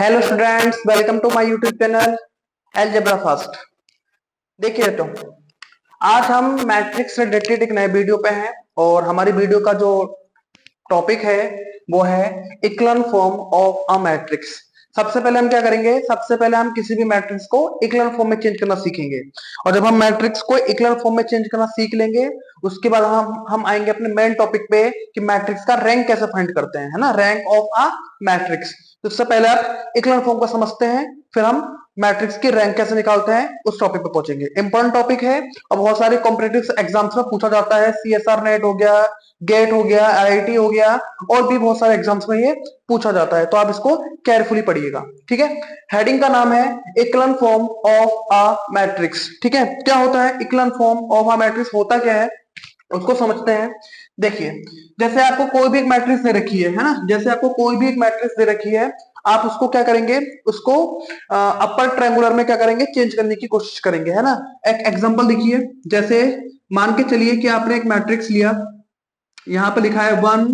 Hello students, welcome to my YouTube channel algebra fast. देखिए तो आज हम मैट्रिक्स से रिलेटेड एक नए वीडियो पे हैं और हमारी वीडियो का जो टॉपिक है वो है इक्लन फॉर्म ऑफ अ मैट्रिक्स। सबसे पहले हम क्या करेंगे, सबसे पहले हम किसी भी मैट्रिक्स को इक्लन फॉर्म में चेंज करना सीखेंगे। और जब हम मैट्रिक्स को इक्लन फॉर्म में चेंज करना सीख लेंगे उसके बाद हम आएंगे अपने मेन टॉपिक पे कि मैट्रिक्स का रैंक कैसे फाइंड करते हैं, है ना, रैंक ऑफ अ मैट्रिक्स। तो उससे पहले आप इक्लन फॉर्म को समझते हैं, फिर हम मैट्रिक्स की रैंक कैसे निकालते हैं उस टॉपिक पे पहुंचेंगे। इंपॉर्टेंट टॉपिक है और बहुत सारे कॉम्पिटेटिव एग्जाम्स में पूछा जाता है। सीएसआर नेट हो गया, गेट हो गया, आईआईटी हो गया और भी बहुत सारे एग्जाम्स में ये पूछा जाता है, तो आप इसको केयरफुली पढ़िएगा। ठीक है, हेडिंग का नाम है इक्लन फॉर्म ऑफ अ मैट्रिक्स। ठीक है, क्या होता है इक्लन फॉर्म ऑफ अ मैट्रिक्स, होता क्या है उसको समझते हैं। देखिए, जैसे आपको कोई भी एक मैट्रिक्स दे रखी है ना, जैसे आपको कोई भी एक मैट्रिक्स दे रखी है, आप उसको क्या करेंगे, उसको अपर ट्रायंगुलर में क्या करेंगे, चेंज करने की कोशिश करेंगे, है ना। एक एग्जांपल देखिए, जैसे मान के चलिए कि आपने एक मैट्रिक्स लिया, यहाँ पे लिखा है 1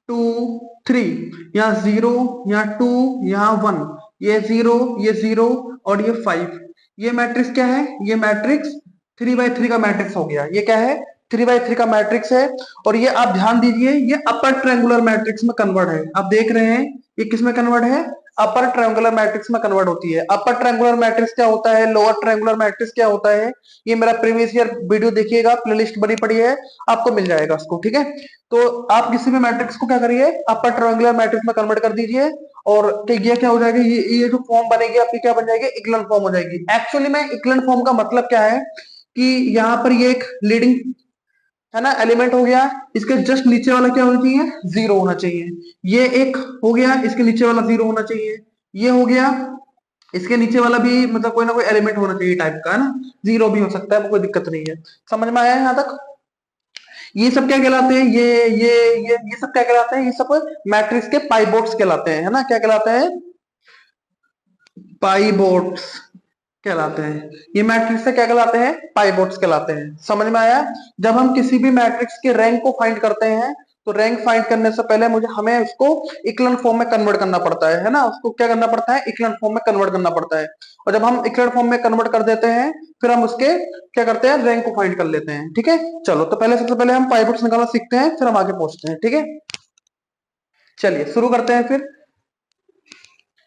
2 3, यहाँ 0, यहाँ 2, यहाँ 1, ये 0, ये 0 और ये 5। ये मैट्रिक्स क्या है, ये मैट्रिक्स 3x3 का मैट्रिक्स हो गया। ये क्या है, 3x3 का मैट्रिक्स है। और ये आप ध्यान दीजिए, ये अपर ट्रायंगुलर मैट्रिक्स में कन्वर्ट है। आप देख रहे हैं ये किस में कन्वर्ट है, अपर ट्रायंगुलर मैट्रिक्स में कन्वर्ट होती है। अपर ट्रायंगुलर मैट्रिक्स क्या होता है, लोअर ट्रायंगुलर मैट्रिक्स क्या होता है, ये मेरा प्रीवियस ईयर वीडियो देखिएगा, प्लेलिस्ट बनी पड़ी है, आपको मिल जाएगा उसको। ठीक है, तो आप किसी भी मैट्रिक्स को क्या करिए, अपर ट्रायंगुलर मैट्रिक्स में कन्वर्ट कर दीजिए और ये क्या हो जाएगा, ये जो फॉर्म बनेगी आपकी क्या बन जाएगी, इक्लन फॉर्म हो जाएगी। एक्चुअली में इक्लन फॉर्म का मतलब क्या है कि यहाँ पर ये एक लीडिंग, है ना, एलिमेंट हो गया, इसके जस्ट नीचे वाला क्या होना चाहिए, जीरो होना चाहिए। ये एक हो गया, इसके नीचे वाला जीरो होना चाहिए। ये हो गया, इसके नीचे वाला भी मतलब कोई ना कोई एलिमेंट होना चाहिए टाइप का, है ना, जीरो भी हो सकता है, कोई दिक्कत नहीं है। समझ में आया यहाँ तक। ये सब क्या कहलाते हैं, ये सब क्या कहलाते हैं, ये सब मैट्रिक्स के पाइवोट्स कहलाते हैं, है ना, क्या कहलाते हैं, पाइवोट्स कहलाते हैं। ये मैट्रिक्स से क्या कहलाते हैं, पाइवोट्स कहलाते हैं। समझ में आया। जब हम किसी भी मैट्रिक्स के रैंक को फाइंड करते हैं तो रैंक फाइंड करने से पहले हमें उसको इक्लन फॉर्म में कन्वर्ट करना पड़ता है ना, उसको क्या करना पड़ता है, इक्लन फॉर्म में कन्वर्ट करना पड़ता है। और जब हम इक्लन फॉर्म में कन्वर्ट कर देते हैं फिर हम उसके क्या करते हैं, रैंक को फाइंड कर लेते हैं। ठीक है, चलो तो पहले सबसे पहले हम पाइवोट्स निकालना सीखते हैं, फिर हम आगे पहुंचते हैं। ठीक है, चलिए शुरू करते हैं फिर।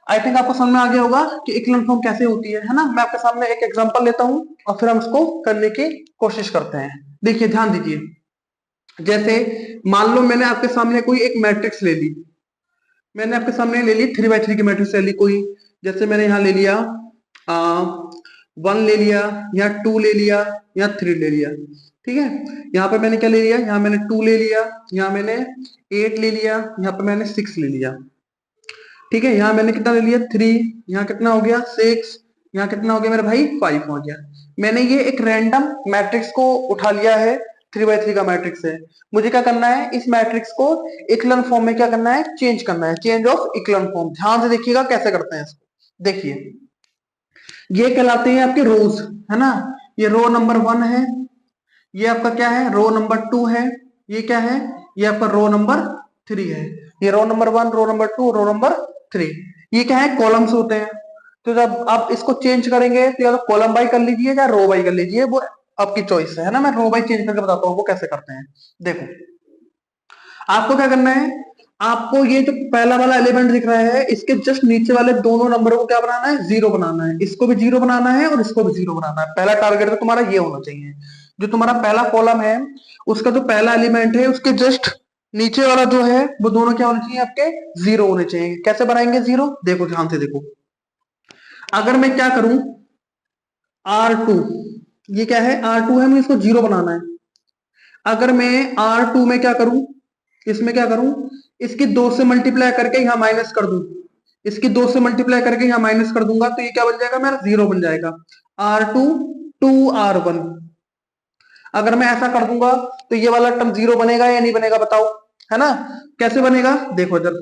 आई थिंक आपको समझ में आ गया होगा कि इक्लन फॉर्म कैसे होती है ना। मैं आपके सामने एक एग्जांपल लेता हूं और फिर हम उसको करने की कोशिश करते हैं। देखिए, ध्यान दीजिए, जैसे मान लो मैंने आपके सामने कोई एक मैट्रिक्स ले ली, मैंने आपके सामने ले ली 3x3 की मैट्रिक्स ले ली कोई। जैसे मैंने यहाँ ले लिया 1 ले लिया, यहाँ 2 ले लिया, यहाँ 3 ले लिया। ठीक है, यहाँ पे मैंने क्या ले लिया, यहाँ मैंने 2 ले लिया, यहाँ मैंने 8 ले लिया, यहाँ पे मैंने 6 ले लिया। ठीक है, यहाँ मैंने कितना ले लिया 3, यहाँ कितना हो गया 6, यहाँ कितना हो गया मेरे भाई 5 हो गया। मैंने ये एक रैंडम मैट्रिक्स को उठा लिया है, 3x3 का मैट्रिक्स है। मुझे क्या करना है, इस मैट्रिक्स को इक्लन फॉर्म में क्या करना है, चेंज करना है, चेंज ऑफ इक्लन फॉर्म। ध्यान से देखिएगा कैसे करते हैं इसको। देखिए, ये कहलाते हैं आपके रोज, है ना। ये रो नंबर 1 है, ये आपका क्या है, रो नंबर 2 है, ये क्या है, ये आपका रो नंबर 3 है। ये row number 1, row number 2, row number 3, ये क्या है, कॉलम्स होते हैं। तो जब आप इसको चेंज करेंगे तो या तो कॉलम बाई कर लीजिए या रो बाई कर लीजिए, वो आपकी चॉइस है ना। मैं रो बाई चेंज करके बताता हूँ वो कैसे करते हैं। देखो, आपको क्या करना है, आपको ये जो पहला वाला एलिमेंट दिख रहा है इसके जस्ट नीचे वाले दोनों नंबरों को क्या बनाना है, जीरो बनाना है। इसको भी जीरो बनाना है और इसको भी जीरो बनाना है। पहला टारगेट तो तुम्हारा ये होना चाहिए। जो तुम्हारा पहला कॉलम है उसका जो पहला एलिमेंट है उसके जस्ट नीचे वाला जो है वो दोनों क्या होने चाहिए, आपके जीरो होने चाहिए। कैसे बनाएंगे जीरो, देखो ध्यान से देखो। अगर मैं क्या करूं, R2, ये क्या है, R2 है, मुझे इसको जीरो बनाना है। अगर मैं R2 में क्या करूं, इसमें क्या करूं, इसकी 2 से मल्टीप्लाई करके यहां माइनस कर दूं, इसकी 2 से मल्टीप्लाई करके यहां माइनस कर दूंगा तो ये क्या बन जाएगा, मेरा जीरो बन जाएगा। R2 2R1, अगर मैं ऐसा कर दूंगा तो ये वाला टर्म जीरो बनेगा या नहीं बनेगा बताओ, है ना। कैसे बनेगा, देखो जब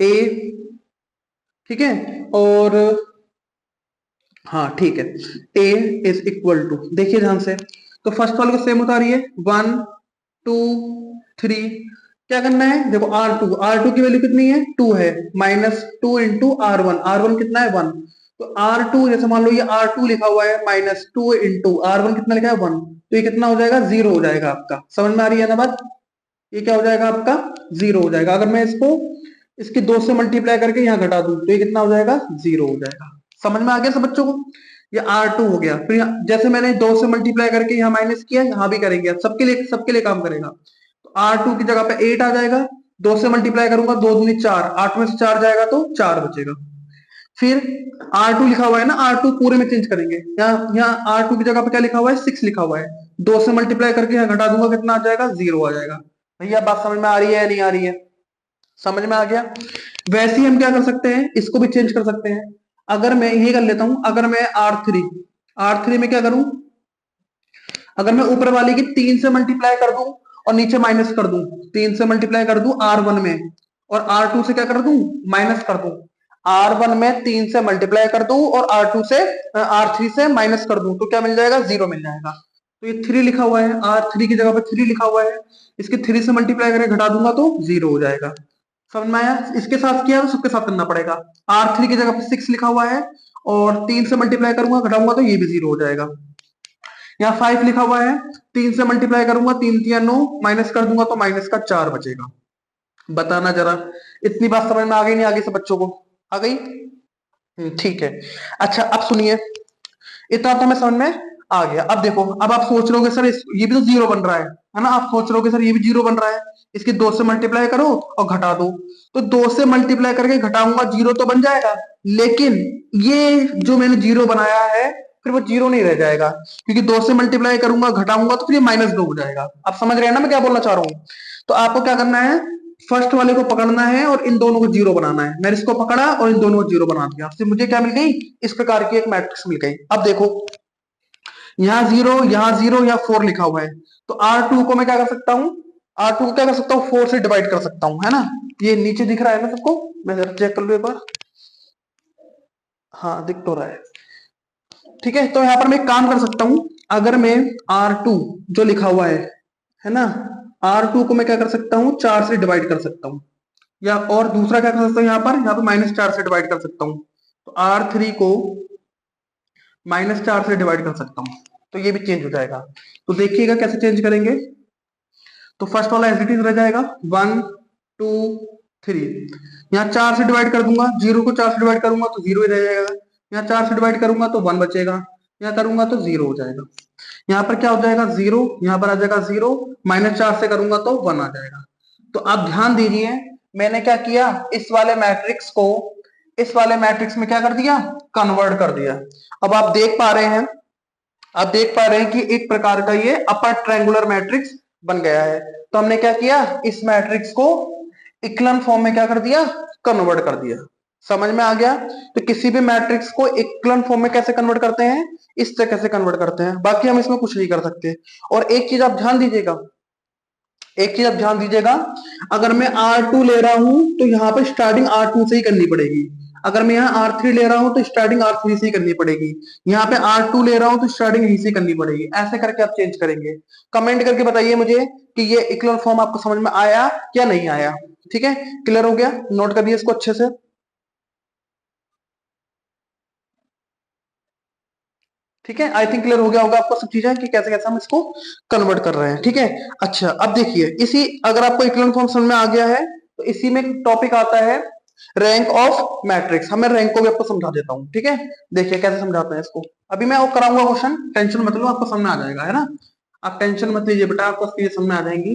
A, ठीक है, और हाँ ठीक है, A इज इक्वल टू, देखिए ध्यान से, तो फर्स्ट वाले को सेम उतारिए 1 2 3, क्या करना है, देखो आर टू की वैल्यू कितनी है, 2 है, -2 इंटू आर वन कितना है 1। तो R2 जैसे मान लो ये R2 लिखा हुआ है, -2 इंटू R1 कितना लिखा है 1, तो ये कितना हो जाएगा, 0 हो जाएगा आपका। समझ में आ रही है ना बात, ये क्या हो जाएगा आपका, 0 हो जाएगा। अगर मैं इसको इसकी 2 से मल्टीप्लाई करके यहाँ घटा दूं तो ये कितना हो जाएगा, 0 हो जाएगा। समझ में आ गया सब बच्चों को, ये R2 हो गया। फिर जैसे मैंने 2 से मल्टीप्लाई करके यहाँ माइनस किया, यहाँ भी करेंगे, अब सबके लिए काम करेगा। तो R2 की जगह पे 8 आ जाएगा, 2 से मल्टीप्लाई करूंगा, 2 दूनी 4, 8 में से 4 जाएगा तो 4 बचेगा। फिर R2 लिखा हुआ है ना, R2 पूरे में चेंज करेंगे, यहाँ R2 की जगह पे क्या लिखा हुआ है, 6 लिखा हुआ है, 2 से मल्टीप्लाई करके यहाँ घटा दूंगा, कितना आ जाएगा, 0 आ जाएगा। भैया बात समझ में आ रही है या नहीं आ रही है, समझ में आ गया। वैसे ही हम क्या कर सकते हैं, इसको भी चेंज कर सकते हैं। अगर मैं ये कर लेता हूं, अगर मैं R3 में क्या करूं, अगर मैं ऊपर वाली की 3 से मल्टीप्लाई कर दूं और नीचे माइनस कर दूं, 3 से मल्टीप्लाई कर दूं R1 में और R2 से क्या कर दूं, माइनस कर दूं। R1 में 3 से मल्टीप्लाई कर दूं और R3 से माइनस कर दूं, तो क्या मिल जाएगा, 0 मिल जाएगा। तो ये 3 लिखा हुआ है, R3 की जगह पे 3 लिखा हुआ है, इसके 3 से मल्टीप्लाई करके घटा दूंगा तो 0 हो जाएगा। समझ में आया, इसके साथ किया तो सबके साथ करना पड़ेगा। R3 की जगह पे 6 लिखा हुआ है और 3 से मल्टीप्लाई करूंगा घटाऊंगा तो ये भी 0 हो जाएगा। यहाँ 5 लिखा हुआ है, 3 से मल्टीप्लाई करूंगा, 3 3 9, माइनस कर दूंगा तो माइनस का 4 बचेगा। बताना जरा, इतनी बात समझ में आ गई नहीं, आगे से बच्चों को आ गई, ठीक है। अच्छा अब सुनिए, इतना तो हमें समझ में आ गया। अब देखो, अब आप सोच रहे सर ये भी तो 0 बन रहा है ना, आप सोच रहे सर ये भी 0 बन रहा है, इसकी 2 से मल्टीप्लाई करो और घटा दो। तो 2 से मल्टीप्लाई करके घटाऊंगा, 0 तो बन जाएगा, लेकिन ये जो मैंने 0 बनाया है फिर वो 0 नहीं रह जाएगा, क्योंकि 2 से मल्टीप्लाई करूंगा घटाऊंगा तो फिर ये -2 हो जाएगा। आप समझ रहे हैं ना मैं क्या बोलना चाह रहा हूँ। तो आपको क्या करना है, फर्स्ट वाले को पकड़ना है और इन दोनों को 0 बनाना है। मैंने इसको पकड़ा और इन दोनों को 0 बना दिया, फिर मुझे क्या मिल गई, इस प्रकार की एक मैट्रिक्स मिल गई। अब देखो, यहाँ 0, यहाँ 0, यहाँ 4 लिखा हुआ है, तो R2 को मैं क्या कर सकता हूँ, R2 को क्या कर सकता हूँ, 4 से डिवाइड कर सकता हूँ, है ना। ये नीचे दिख रहा है ना सबको, मैं जरा चेक कर लूँ एक बार, हाँ दिख तो रहा है, ठीक है। तो यहाँ पर मैं एक काम कर सकता हूँ, अगर मैं R2 जो लिखा हुआ है ना, R2 को मैं क्या कर सकता हूँ, 4 से डिवाइड कर सकता हूँ, या और दूसरा क्या कर सकता हूँ, यहाँ पर -4 से डिवाइड कर सकता हूँ। तो R3 को -4 से डिवाइड कर सकता हूँ, तो ये भी चेंज हो जाएगा। तो देखिएगा कैसे चेंज करेंगे। तो फर्स्ट वाला एज इट इज रह जाएगा, 1 2 3, यहाँ 4 से डिवाइड कर दूंगा, 0 को 4 से डिवाइड करूंगा तो 0 ही रह जाएगा, यहाँ 4 से डिवाइड करूंगा तो 1 बचेगा, यहाँ करूंगा तो 0 हो जाएगा। यहाँ पर क्या हो जाएगा, 0, यहाँ पर आ जाएगा 0, -4 से करूंगा तो 1 आ जाएगा। तो आप ध्यान दीजिए, मैंने क्या किया, इस वाले मैट्रिक्स में क्या कर दिया, कन्वर्ट कर दिया। अब आप देख पा रहे हैं कि एक प्रकार का ये अपर ट्रायंगुलर मैट्रिक्स बन गया है। तो हमने क्या किया, इस मैट्रिक्स को इक्लन फॉर्म में क्या कर दिया, कन्वर्ट कर दिया। समझ में आ गया। तो किसी भी मैट्रिक्स को इक्लन फॉर्म में कैसे कन्वर्ट करते हैं, इस तरह कैसे कन्वर्ट करते हैं, बाकी हम इसमें कुछ नहीं कर सकते। और एक चीज आप ध्यान दीजिएगा, अगर मैं R2 ले रहा हूं तो यहाँ पर स्टार्टिंग R2 से ही करनी पड़ेगी, अगर मैं यहाँ R3 ले रहा हूं तो स्टार्टिंग R3 से ही करनी पड़ेगी, यहाँ पे R2 ले रहा हूं तो स्टार्टिंग यहीं से करनी पड़ेगी। ऐसे करके आप चेंज करेंगे। कमेंट करके बताइए मुझे कि ये इक्वल फॉर्म आपको समझ में आया या नहीं आया। ठीक है, क्लियर हो गया, नोट करिए इसको अच्छे से। ठीक है, आई थिंक क्लियर हो गया होगा आपको सब चीजें कि कैसे कैसे हम इसको कन्वर्ट कर रहे हैं। ठीक है, अच्छा अब देखिए, इसी अगर आपको इक्विवेलेंट फॉर्म समझ में आ गया है तो इसी में टॉपिक आता है रैंक ऑफ मैट्रिक्स। मैं रैंक को भी आपको समझा देता हूँ। ठीक है, देखिए कैसे समझाते हैं इसको। अभी मैं वो कराऊंगा क्वेश्चन, टेंशन मत लो, आपको समझ में आ जाएगा, है ना। आप टेंशन मत लीजिए बेटा, आपको चीजें समझ में आ जाएंगी।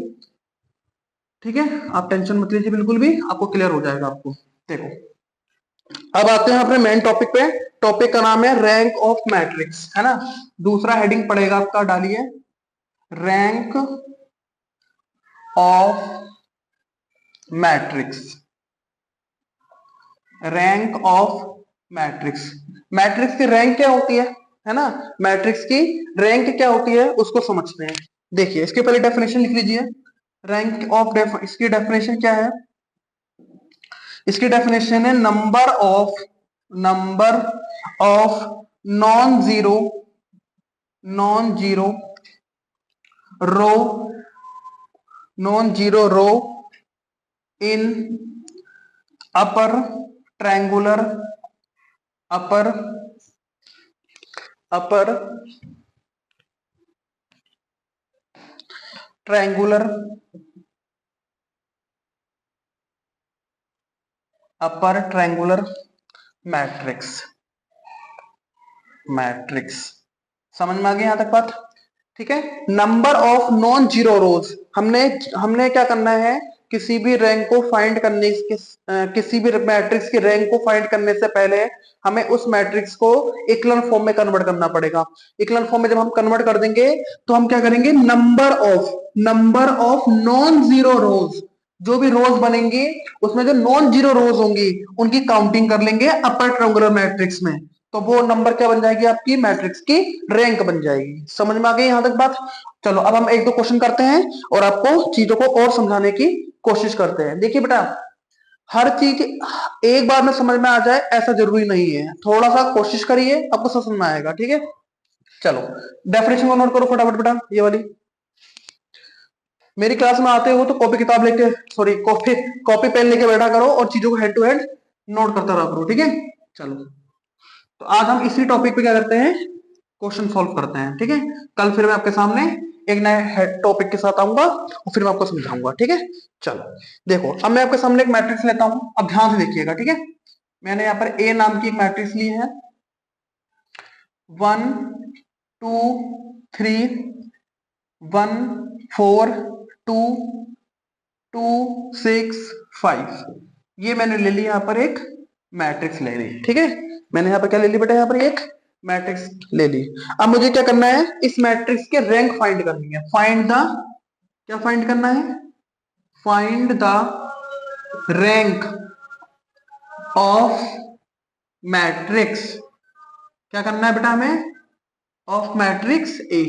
ठीक है, आप टेंशन मत लीजिए, बिल्कुल भी आपको क्लियर हो जाएगा आपको। देखो, अब आते हैं अपने मेन टॉपिक पे। टॉपिक का नाम है रैंक ऑफ मैट्रिक्स, है ना। दूसरा हेडिंग पड़ेगा आपका, डालिए rank of matrix. Rank of matrix, matrix की रैंक क्या होती है ना। मैट्रिक्स की रैंक क्या होती है उसको समझते हैं। देखिए, इसके पहले डेफिनेशन लिख लीजिए। रैंक ऑफ इसकी डेफिनेशन क्या है, इसकी डेफिनेशन है number of non zero non zero row non zero row in upper triangular upper upper triangular upper triangular matrix matrix समझ में आ गया यहां तक बात? ठीक है। Number of non zero rows, हमने हमने क्या करना है, किसी भी रैंक को फाइंड करने किसी भी मैट्रिक्स की रैंक को फाइंड करने से पहले हमें उस मैट्रिक्स को इक्लन फॉर्म में कन्वर्ट करना पड़ेगा। इक्लन फॉर्म में जब हम कन्वर्ट कर देंगे तो हम क्या करेंगे, नंबर ऑफ नॉन जीरो रोज, जो भी रोज बनेंगी उसमें जो नॉन जीरो रोज होंगी उनकी काउंटिंग कर लेंगे अपर ट्रायंगुलर मैट्रिक्स में, तो वो नंबर क्या बन जाएगी, आपकी मैट्रिक्स की रैंक बन जाएगी। समझ में आ गई यहां तक बात? चलो अब हम एक दो क्वेश्चन करते हैं और आपको चीजों को और समझाने की कोशिश करते हैं। देखिए बेटा, हर चीज एक बार में समझ में आ जाए ऐसा जरूरी नहीं है, थोड़ा सा कोशिश करिए आपको समझ में आएगा। ठीक है, चलो डेफिनेशन को नोट करो फटाफट बेटा, ये वाली। मेरी क्लास में आते हो तो कॉपी किताब लेके, सॉरी कॉपी कॉपी पेन लेके बैठा करो और चीजों को हेड टू हेड नोट करता रहा करो। ठीक है, चलो तो आज हम इसी टॉपिक पे क्या करते हैं, क्वेश्चन सॉल्व करते हैं। ठीक है, कल फिर मैं आपके सामने एक नए टॉपिक के साथ आऊंगा और फिर मैं आपको समझाऊंगा। ठीक है, चलो देखो अब मैं आपके सामने एक मैट्रिक्स लेता हूं, अब ध्यान से देखिएगा। ठीक है, मैंने यहाँ पर ए नाम की एक मैट्रिक्स ली है, 1 2 3 1 4 2 2 6 5, ये मैंने ले ली यहाँ पर एक मैट्रिक्स ले ली। ठीक है, मैंने यहाँ पर क्या ले ली बेटा, यहाँ पर एक मैट्रिक्स ले ली। अब मुझे क्या करना है, इस मैट्रिक्स के रैंक फाइंड करनी है। फाइंड द, क्या फाइंड करना है, find the rank of matrix, क्या करना है बेटा हमें, ऑफ मैट्रिक्स ए।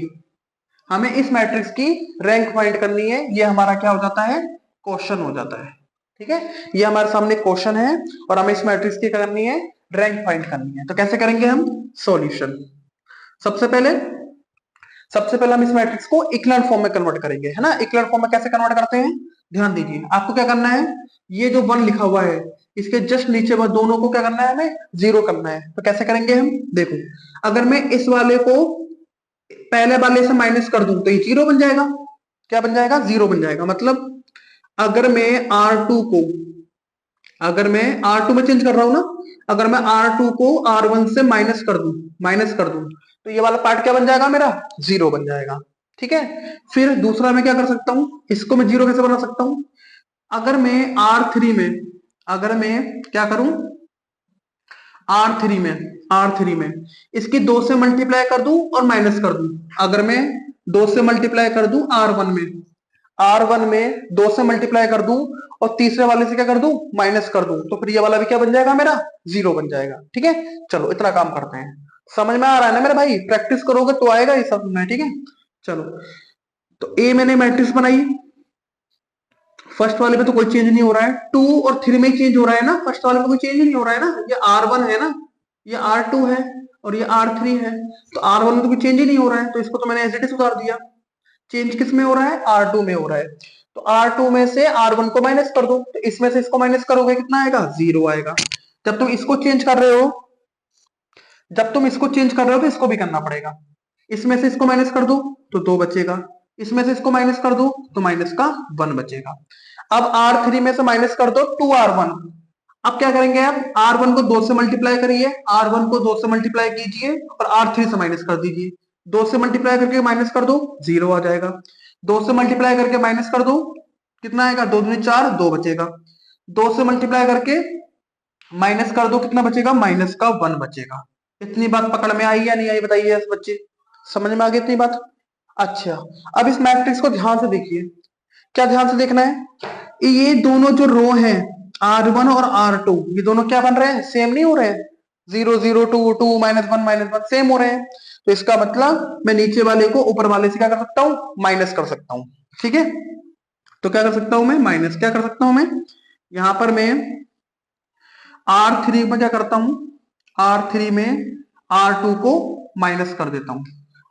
हमें इस मैट्रिक्स की रैंक फाइंड करनी है, ये हमारा क्या हो जाता है, क्वेश्चन हो जाता है। ठीक है, ये हमारे सामने क्वेश्चन है और हमें इस मैट्रिक्स की क्या करनी है, रैंक फाइंड करनी है। तो कैसे करेंगे हम, सॉल्यूशन। सबसे पहले हम इस मैट्रिक्स को इक्लन फॉर्म में कन्वर्ट करेंगे, है ना। इक्लन फॉर्म में कैसे कन्वर्ट करते हैं, ध्यान दीजिए। आपको क्या करना है, ये जो 1 लिखा हुआ है इसके जस्ट नीचे वो दोनों को क्या करना है, हमें 0 करना है। तो कैसे करेंगे हम, देखो अगर मैं इस वाले को पहले वाले से माइनस कर दूं तो ये 0 बन जाएगा। क्या बन जाएगा, 0 बन जाएगा। मतलब अगर मैं R2 को, अगर मैं R2 में चेंज कर रहा हूं ना, अगर मैं R2 को R1 से माइनस कर दूं तो ये वाला पार्ट क्या बन जाएगा मेरा, 0 बन जाएगा। ठीक है, फिर दूसरा मैं क्या कर सकता हूं, इसको मैं 0 कैसे बना सकता हूं, अगर मैं R3 में, अगर मैं क्या करूं, R3 में इसकी 2 से मल्टीप्लाई कर दूं और माइनस कर दूं। अगर मैं 2 से मल्टीप्लाई कर दूं R1 में 2 से मल्टीप्लाई कर दूं और तीसरे वाले से क्या कर दूं, माइनस कर दूं, तो फिर ये वाला भी क्या बन जाएगा मेरा, 0 बन जाएगा। ठीक है, चलो इतना काम करते हैं। समझ में आ रहा है ना मेरे भाई, प्रैक्टिस करोगे तो आएगा ये सब में। ठीक है, चलो तो ए मैंने मैट्रिक्स बनाई, फर्स्ट वाले पे तो कोई चेंज नहीं हो रहा है, 2 और 3 में चेंज हो रहा है ना, फर्स्ट वाले में कोई चेंज नहीं हो रहा है ना। ये R1 है ना, ये R2 है और ये R3 है, तो R1 में तो कोई चेंज ही नहीं हो रहा है, तो इसको तो मैंने एज इट इज उतार दिया। चेंज किस में हो रहा है, R2 में हो रहा है, तो R2 में से R1 को माइनस कर दो, तो इसमें से इसको माइनस करोगे कितना आएगा, 0 आएगा। जब तुम इसको चेंज कर रहे हो, तो इसको भी करना पड़ेगा। इसमें से इसको माइनस कर दो तो 2 बचेगा, इसमें से इसको माइनस कर दो तो माइनस का 1 बचेगा। अब R3 में से माइनस कर दो 2R1। अब क्या करेंगे, आप R1 को 2 से मल्टीप्लाई करिए, R1 को 2 से मल्टीप्लाई कीजिए और R3 से माइनस कर दीजिए। 2 से मल्टीप्लाई करके माइनस कर दो, 0 आ जाएगा। 2 से मल्टीप्लाई करके माइनस कर दो, कितना आएगा, 2 दूनी 4, 2 बचेगा। 2 से मल्टीप्लाई करके माइनस कर दो, कितना बचेगा, माइनस का 1 बचेगा। इतनी बात पकड़ में आई या नहीं आई, बताइए बच्चे, समझ में आ गई इतनी बात? अच्छा, अब इस मैट्रिक्स को ध्यान से देखिए। क्या ध्यान से देखना है, ये दोनों जो रो हैं R1 और R2, ये दोनों क्या बन रहे हैं, सेम नहीं हो रहे हैं, 0 0 2 2 -1 सेम हो रहे हैं। तो इसका मतलब मैं नीचे वाले को ऊपर वाले से क्या कर सकता हूं, माइनस कर सकता हूं। ठीक है, तो क्या कर सकता हूं मैं, माइनस क्या कर सकता हूं मैं, यहां पर मैं R3 में क्या करता हूं, R3 में R2 को माइनस कर देता हूं,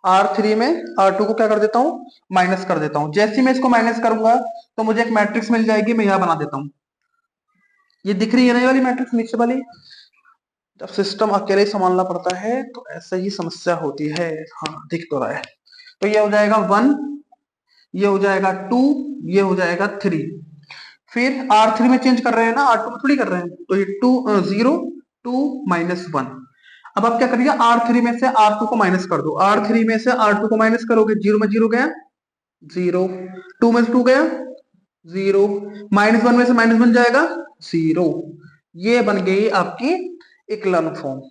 R3 में R2 को क्या कर देता हूं, माइनस कर देता हूं। जैसे ही मैं इसको माइनस करूंगा तो मुझे एक मैट्रिक्स मिल जाएगी, मैं यहां बना देता हूं। ये दिख रही है ना ये वाली मैट्रिक्स नीचे वाली। जब सिस्टम अकेले ही संभालना पड़ता है तो ऐसे ही समस्या होती है। हाँ दिख तो रहा है। तो ये हो जाएगा 1, ये हो जाएगा 2, ये हो जाएगा 3। फिर R3 में चेंज कर रहे हैं ना, R2 में थोड़ी कर रहे हैं। तो ये 0, 2, -1। अब आप क्या करिए, R3 में से R2 को माइनस कर दो। R3 में से R2 को माइनस करोगे, 0 में 0 गया, 0, 2 में से 2 गया, 0, -1 में से -1 जाएगा, 0। ये बन गई आपकी इक्लन फॉर्म।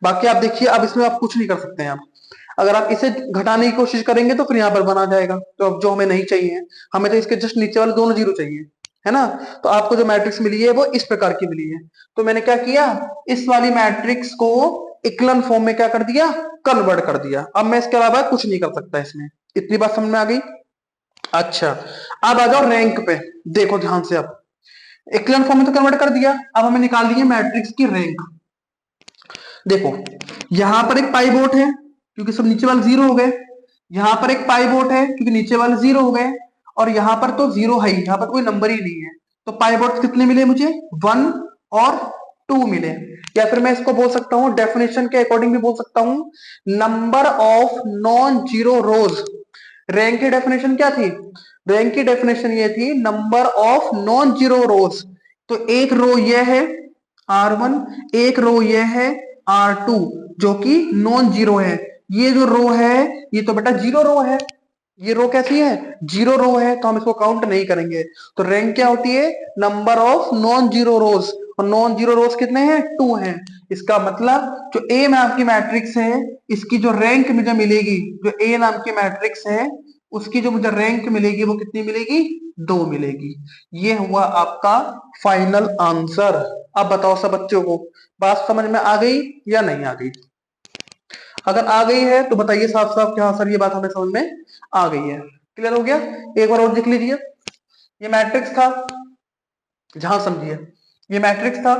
बाकी आप देखिए, अब इसमें आप कुछ नहीं कर सकते हैं। आप अगर आप इसे घटाने की कोशिश करेंगे तो फिर यहाँ पर बना जाएगा, तो अब जो हमें नहीं चाहिए, हमें तो इसके जस्ट नीचे वाले दोनों जीरो चाहिए, है ना। तो आपको जो मैट्रिक्स मिली है वो इस प्रकार की मिली है। तो मैंने क्या किया, इस वाली मैट्रिक्स को इक्लन फॉर्म में क्या कर दिया, कन्वर्ट कर दिया। अब मैं इसके अलावा कुछ नहीं कर सकता इसमें। इतनी बात समझ में आ गई। अच्छा, अब आ जाओ रैंक पे। देखो ध्यान से, अब इक्लन फॉर्म में तो कन्वर्ट कर दिया, अब हमें निकालनी है मैट्रिक्स की रैंक। देखो यहां पर एक पाइवोट है क्योंकि सब नीचे वाले जीरो हो गए, यहां पर एक पाइवोट है क्योंकि नीचे वाले जीरो हो गए, और यहां पर तो जीरो है ही, यहां पर कोई नंबर ही नहीं है। तो पाइवोट कितने मिले मुझे, 1 और 2 मिले। या फिर मैं इसको बोल सकता हूं, डेफिनेशन के अकॉर्डिंग भी बोल सकता हूं, number of non zero rose. Rank की डेफिनेशन क्या थी, रैंक की डेफिनेशन ये थी, नंबर ऑफ नॉन जीरो रोज। तो एक रो ये है R1, एक रो ये है R2 जो कि नॉन जीरो है। ये जो रो है ये तो बेटा जीरो रो है, ये रो कैसी है, जीरो रो है, तो हम इसको काउंट नहीं करेंगे। तो रैंक क्या होती है, नंबर ऑफ नॉन जीरो रोज, और नॉन जीरो रोज कितने हैं, 2 हैं। इसका मतलब जो ए नाम की मैट्रिक्स है, इसकी जो रैंक मुझे मिलेगी, जो ए नाम की मैट्रिक्स है उसकी जो मुझे रैंक मिलेगी वो कितनी मिलेगी, 2 मिलेगी। ये हुआ आपका फाइनल आंसर। अब बताओ सब बच्चों को बात समझ में आ गई या नहीं आ गई। अगर आ गई है तो बताइए साफ साफ कि हाँ सर ये बात हमें समझ में आ गई है, क्लियर हो गया। एक बार और देख लीजिए, ये मैट्रिक्स था, जहां समझिए ये मैट्रिक्स था,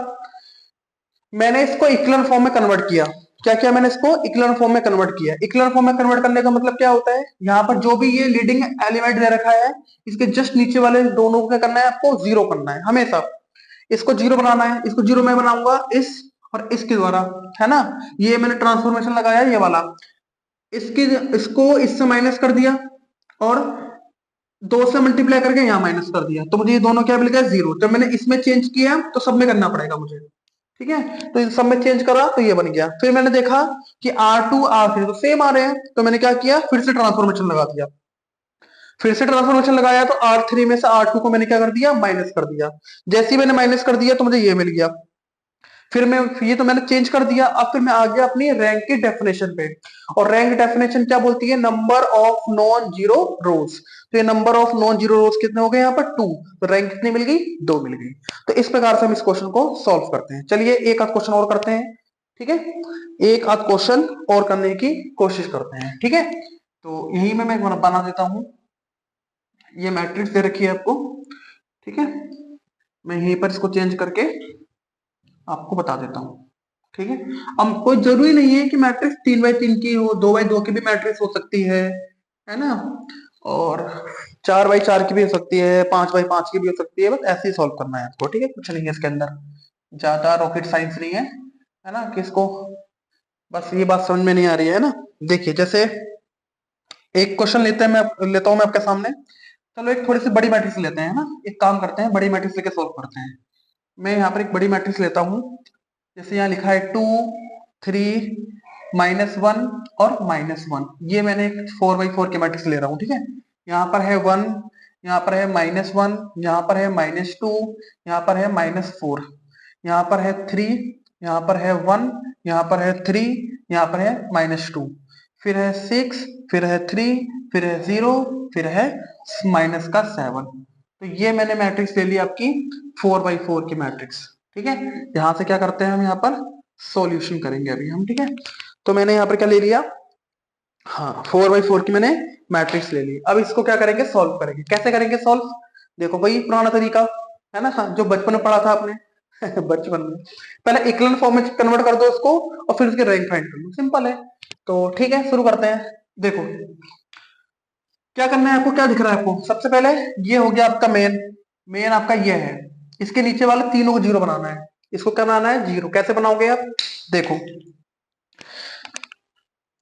मैंने इसको इक्विवेलेंट फॉर्म में कन्वर्ट किया। क्या किया मैंने इसको इक्विवेलेंट फॉर्म में कन्वर्ट किया। इक्विवेलेंट फॉर्म में कन्वर्ट करने का मतलब क्या होता है, यहाँ पर जो भी ये लीडिंग एलिमेंट दे रखा है इसके जस्ट नीचे वाले दोनों को क्या करना है, आपको जीरो करना है हमेशा। इसको जीरो बनाना है, इसको जीरो मैं बनाऊंगा इस और इसके द्वारा, है ना। ये मैंने ट्रांसफॉर्मेशन लगाया ये वाला, इसकी इसको इससे माइनस कर दिया और 2 से मल्टीप्लाई करके यहाँ माइनस कर दिया, तो मुझे ये दोनों क्या मिल गया, जीरो। जब मैंने इसमें चेंज किया तो सब में करना पड़ेगा मुझे, ठीक है। तो इन सब में चेंज करा तो ये बन गया। फिर मैंने देखा कि R2 R3 तो सेम आ रहे हैं, तो मैंने क्या किया, फिर से ट्रांसफॉर्मेशन लगा दिया। फिर से ट्रांसफॉर्मेशन लगाया तो R3 में से R2 को मैंने क्या कर दिया, माइनस कर दिया। जैसे ही मैंने माइनस कर दिया तो मुझे ये मिल गया। फिर मैं ये तो मैंने चेंज कर दिया। अब फिर मैं आ गया अपनी रैंक की डेफिनेशन पे, और रैंक डेफिनेशन क्या बोलती है, नंबर ऑफ नॉन जीरो रोज। तो ये नंबर ऑफ नॉन जीरो रोज कितने हो गए यहाँ पर, 2। तो रैंक कितनी मिल गई, 2 मिल गई। तो इस प्रकार से हम इस क्वेश्चन को सॉल्व करते हैं। चलिए एक आध क्वेश्चन और करते हैं, ठीक है। एक आध क्वेश्चन और करने की कोशिश करते हैं, ठीक है। तो यही मैं बना देता हूं, ये मैट्रिक्स दे रखी है आपको, ठीक है। मैं यहीं पर इसको चेंज करके आपको बता देता हूँ, ठीक है। अब कोई जरूरी नहीं है कि मैट्रिक्स 3x3 की हो, 2x2 की भी मैट्रिक्स हो सकती है ना। और 4x4 की भी हो सकती है, 5x5 की भी हो सकती है। बस ऐसे ही सॉल्व करना है आपको, ठीक है। कुछ नहीं है इसके अंदर, ज्यादा रॉकेट साइंस नहीं है ना। किसको बस ये बात समझ में नहीं आ रही है ना। देखिए जैसे एक क्वेश्चन लेते हैं, मैं लेता हूं मैं आपके सामने। चलो एक थोड़ी सी बड़ी मैट्रिक्स लेते हैं ना, एक काम करते हैं, बड़ी मैट्रिक्स लेके सॉल्व करते हैं। मैं यहाँ पर एक बड़ी मैट्रिक्स लेता हूँ। जैसे यहाँ लिखा है 2, 3, -1 और -1। ये मैंने 4x4 के मैट्रिक्स ले रहा हूँ, ठीक है। यहाँ पर है 1, यहाँ पर है -1, यहाँ पर है -2, यहाँ पर है -4, यहाँ पर है 3, यहाँ पर है 1, यहाँ पर है 3, यहाँ पर है -2, फिर है 6, फिर है 3, फिर है 0, फिर है -7। तो ये मैंने मैट्रिक्स ले ली आपकी 4x4 की मैट्रिक्स, ठीक है। यहां से क्या करते हैं हम, यहाँ पर सॉल्यूशन करेंगे अभी हम, ठीक है। तो मैंने यहाँ पर क्या ले लिया, हाँ 4x4 की मैंने मैट्रिक्स ले ली। अब इसको क्या करेंगे, सॉल्व करेंगे। कैसे करेंगे सॉल्व, देखो वही पुराना तरीका है ना, हाँ, जो बचपन में पढ़ा था आपने बचपन में पहले इक्विवेलेंट फॉर्म में कन्वर्ट कर दो उसको, और फिर उसके रैंक फाइंड कर लो, सिंपल है। तो ठीक है शुरू करते हैं। देखो क्या करना है आपको, क्या दिख रहा है आपको, सबसे पहले ये हो गया आपका मेन, मेन आपका ये है, इसके नीचे वाले तीनों को जीरो बनाना है। इसको क्या बनाना है? जीरो। कैसे बनाओगे आप? देखो,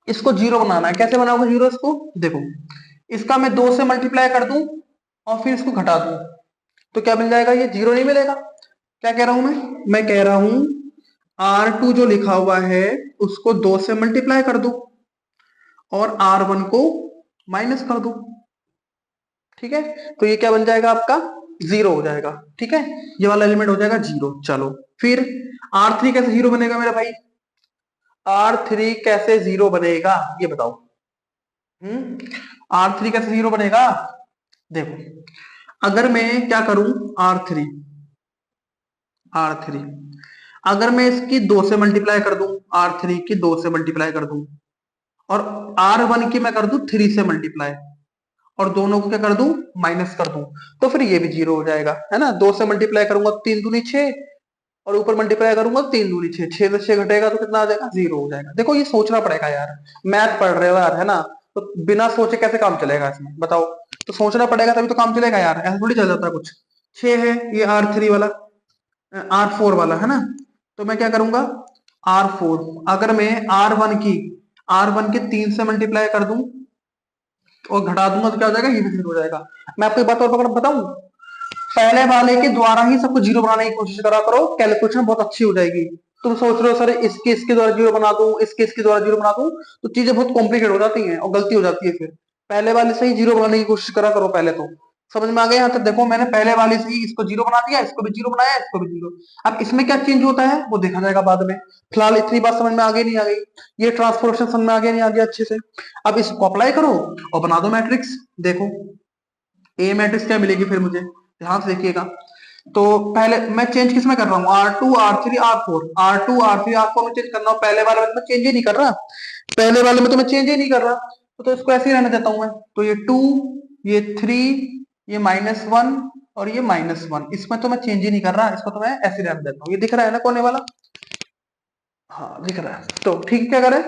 इसको जीरो बनाना है। कैसे बनाओगे जीरो इसको? देखो, इसका मैं 2 से मल्टीप्लाई कर दूं और फिर इसको घटा दूं तो क्या मिल जाएगा? ये जीरो नहीं मिलेगा। क्या कह रहा हूं मैं कह रहा हूं R2 जो लिखा हुआ है उसको 2 से मल्टीप्लाई कर दो और R1 को माइनस कर दो। ठीक है, तो ये क्या बन जाएगा आपका? जीरो हो जाएगा। ठीक है, ये वाला एलिमेंट हो जाएगा जीरो। चलो फिर R3 कैसे जीरो बनेगा मेरा भाई? R3 कैसे जीरो बनेगा ये बताओ। R3 कैसे जीरो बनेगा? देखो, अगर मैं क्या करूं, R3 R3 अगर मैं इसकी 2 से मल्टीप्लाई कर दूं, R3 की 2 से मल्टीप्लाई कर दूं और R1 की मैं कर दूं 3 से मल्टीप्लाई और दोनों को क्या कर दूं? माइनस कर दूं, तो फिर ये भी जीरो हो जाएगा, है ना। 2 से मल्टीप्लाई करूंगा तो 3 दूनी 6 और ऊपर मल्टीप्लाई करूंगा तो 3 दूनी 6, 6 से 6 घटेगा तो कितना आ जाएगा? जीरो हो जाएगा। देखो, ये सोचना पड़ेगा यार, मैथ पढ़ रहे हो यार, है ना। तो बिना सोचे कैसे काम चलेगा इसमें बताओ? तो सोचना पड़ेगा तभी तो काम चलेगा यार, ऐसा थोड़ी चल जाता कुछ। 6 है ये R3 वाला, R4 वाला, है ना। तो मैं क्या करूंगा, R4 अगर मैं R1 की 3 से मल्टीप्लाई कर दूं और घटा दूंगा तो क्या हो जाएगा? ये भी जीरो हो जाएगा। मैं आपको एक बात और पकड़ बताऊं, पहले वाले के द्वारा ही सबको जीरो बनाने की कोशिश करा करो, कैलकुलेशन बहुत अच्छी हो जाएगी। तुम सोच रहे हो सर इसके द्वारा जीरो बना दूं, इसके द्वारा जीरो बना दूं, तो चीजें बहुत कॉम्प्लिकेट हो जाती हैं और गलती हो जाती है फिर। पहले वाले से ही जीरो बनाने की कोशिश करा करो पहले तो। समझ में आ गया? यहाँ तक देखो, मैंने पहले वाले से ही इसको जीरो बना दिया, इसको भी जीरो बनाया, इसको भी जीरो। अब इसमें क्या चेंज होता है वो देखा जाएगा बाद में। फिलहाल इतनी बात समझ में आ गई नहीं आ गई? ये ट्रांसफॉर्मेशन समझ में आ गया नहीं आ गया अच्छे से? अब इसको अप्लाई करो और बना दो मैट्रिक्स। देखो, ए मैट्रिक्स क्या मिलेगी फिर मुझे, ध्यान से देखिएगा। तो पहले मैं चेंज किसमें कर रहा हूँ? R2 R3 R4, R2 R3 R4 में चेंज कर रहा हूँ। पहले वाले में तो मैं चेंज ही नहीं कर रहा, पहले वाले में तो मैं चेंज ही नहीं कर रहा, तो इसको ऐसे ही रहने देता हूँ मैं। तो ये 2, ये 3, ये -1 और ये -1, इसमें तो मैं चेंज ही नहीं कर रहा, इसको तो मैं ऐसे ही रहने देता हूँ। ये दिख रहा है ना कोने वाला? हाँ दिख रहा है। तो ठीक, क्या करें,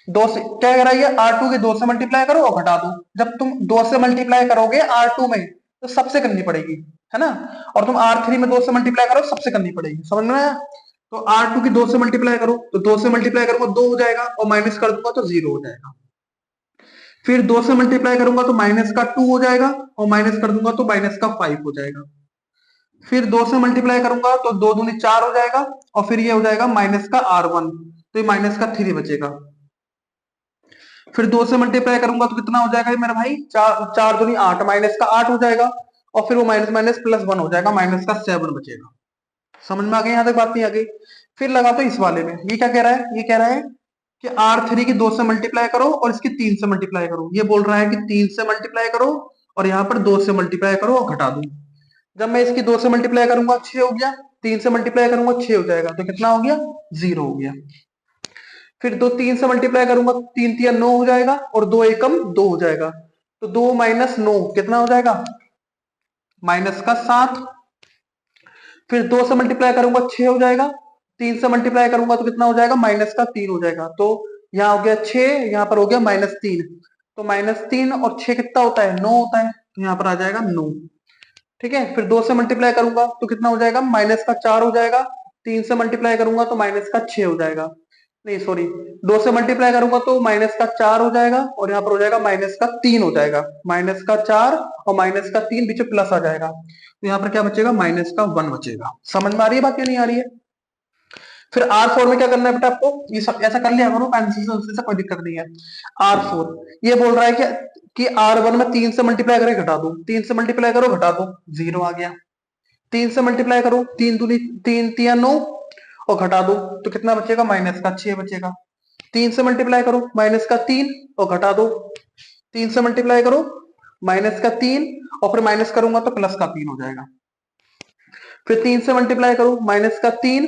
दो से क्या कराइए, R2 के 2 से मल्टीप्लाई करो और घटा दो। जब तुम 2 से मल्टीप्लाई करोगे R2 में तो सबसे करनी पड़ेगी, है ना। और तुम R3 में 2 से मल्टीप्लाई करो सबसे करनी पड़ेगी। समझ में आया? तो R2 की 2 से मल्टीप्लाई करो तो 2 से मल्टीप्लाई करूंगा 2 हो जाएगा और माइनस कर दूंगा तो 0 हो जाएगा। फिर 2 से मल्टीप्लाई करूंगा तो माइनस का 2 हो जाएगा और माइनस कर दूंगा तो माइनस का 5 हो जाएगा। फिर 2 से मल्टीप्लाई करूंगा तो 2 दूनी 4 हो जाएगा और फिर ये हो जाएगा माइनस का R1, तो ये माइनस का 3 बचेगा। फिर 2 से मल्टीप्लाई करूंगा तो कितना हो जाएगा ये मेरा भाई? 4 दूनी 8, माइनस का 8 हो जाएगा और फिर वो माइनस माइनस +1 हो जाएगा, माइनस का 7 बचेगा। समझ में आ गई? यहाँ तक बात नहीं आ गई? फिर लगा तो इस वाले में, ये क्या कह रहा है? ये कह रहा है कि R3 की 2 से मल्टीप्लाई करो और इसकी 3 से मल्टीप्लाई करो। ये बोल रहा है कि 3 से मल्टीप्लाई करो और यहाँ पर 2 से मल्टीप्लाई करो और घटा दो। जब मैं इसकी 2 से मल्टीप्लाई करूंगा 6 हो गया, 3 से मल्टीप्लाई करूंगा 6 हो जाएगा, तो कितना हो गया? 0 हो गया। फिर 3 से मल्टीप्लाई करूंगा 3 3 9 हो जाएगा और 2 एकम 2 हो जाएगा, तो 2 माइनस 9 कितना हो जाएगा? माइनस का 7। फिर 2 से मल्टीप्लाई करूंगा 6 हो जाएगा, 3 से मल्टीप्लाई करूंगा तो कितना हो जाएगा? माइनस का 3 हो जाएगा। तो यहाँ हो गया 6, यहाँ पर हो गया -3, तो -3 और 6 कितना होता है? 9 होता है, तो यहाँ पर आ जाएगा 9। ठीक है, फिर 2 से मल्टीप्लाई करूंगा तो कितना हो जाएगा? माइनस का 4 हो जाएगा, 3 से मल्टीप्लाई करूंगा तो माइनस का 6 हो जाएगा, नहीं सॉरी, 2 से मल्टीप्लाई करूंगा तो माइनस का 4 हो जाएगा और यहाँ पर हो जाएगा माइनस का 3 हो जाएगा, माइनस का 4 और माइनस का 3 बीच में प्लस आ जाएगा, तो यहाँ पर क्या बचेगा? माइनस का 1 बचेगा। समझ में आ रही है बात या नहीं आ रही है? फिर R4 में क्या करना है बेटा आपको, ये सब ऐसा कर लिया करो पेंसिल से कोई दिक्कत नहीं है। R4 ये बोल रहा है कि R1 में 3 से मल्टीप्लाई करके घटा दो, 3 से मल्टीप्लाई करो घटा दो, 0 आ गया। 3 से मल्टीप्लाई करो, 3 दूनी 3 3 9 और घटा दो तो कितना बचेगा? माइनस का 6 बचेगा। 3 से मल्टीप्लाई करो माइनस का 3 और घटा दो, 3 से मल्टीप्लाई करो माइनस का 3 और फिर माइनस करूंगा तो प्लस का 3 हो जाएगा। फिर 3 से मल्टीप्लाई करो माइनस का 3,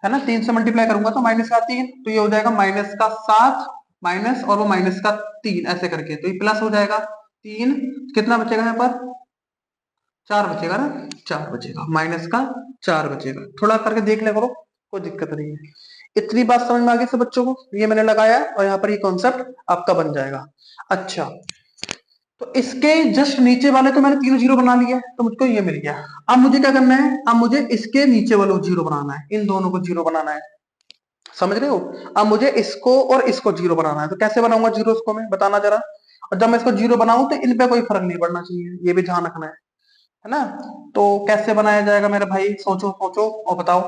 है ना, 3 से मल्टीप्लाई करूंगा तो माइनस का 3, तो ये हो जाएगा माइनस का 7 माइनस और वो माइनस का 3 ऐसे करके, तो ये प्लस हो जाएगा 3, कितना बचेगा यहाँ पर? 4 बचेगा ना, 4 बचेगा, माइनस का 4 बचेगा। थोड़ा करके देख ले करो, कोई दिक्कत नहीं है। इतनी बात समझ में आ गई सब बच्चों को? ये मैंने लगाया और यहाँ पर ये कॉन्सेप्ट आपका बन जाएगा। अच्छा, तो इसके जस्ट नीचे वाले तो मैंने तीनों जीरो बना लिया है, तो मुझको ये मिल गया। अब मुझे क्या करना है, अब मुझे इसके नीचे वालों को जीरो बनाना है, इन दोनों को जीरो बनाना है, समझ रहे हो। अब मुझे इसको और इसको जीरो बनाना है, तो कैसे बनाऊंगा जीरो को मैं, बताना जरा। और जब मैं इसको जीरो बनाऊं तो इन पे कोई फर्क नहीं पड़ना चाहिए, ये भी ध्यान रखना है ना। तो कैसे बनाया जाएगा मेरे भाई, सोचो सोचो और बताओ।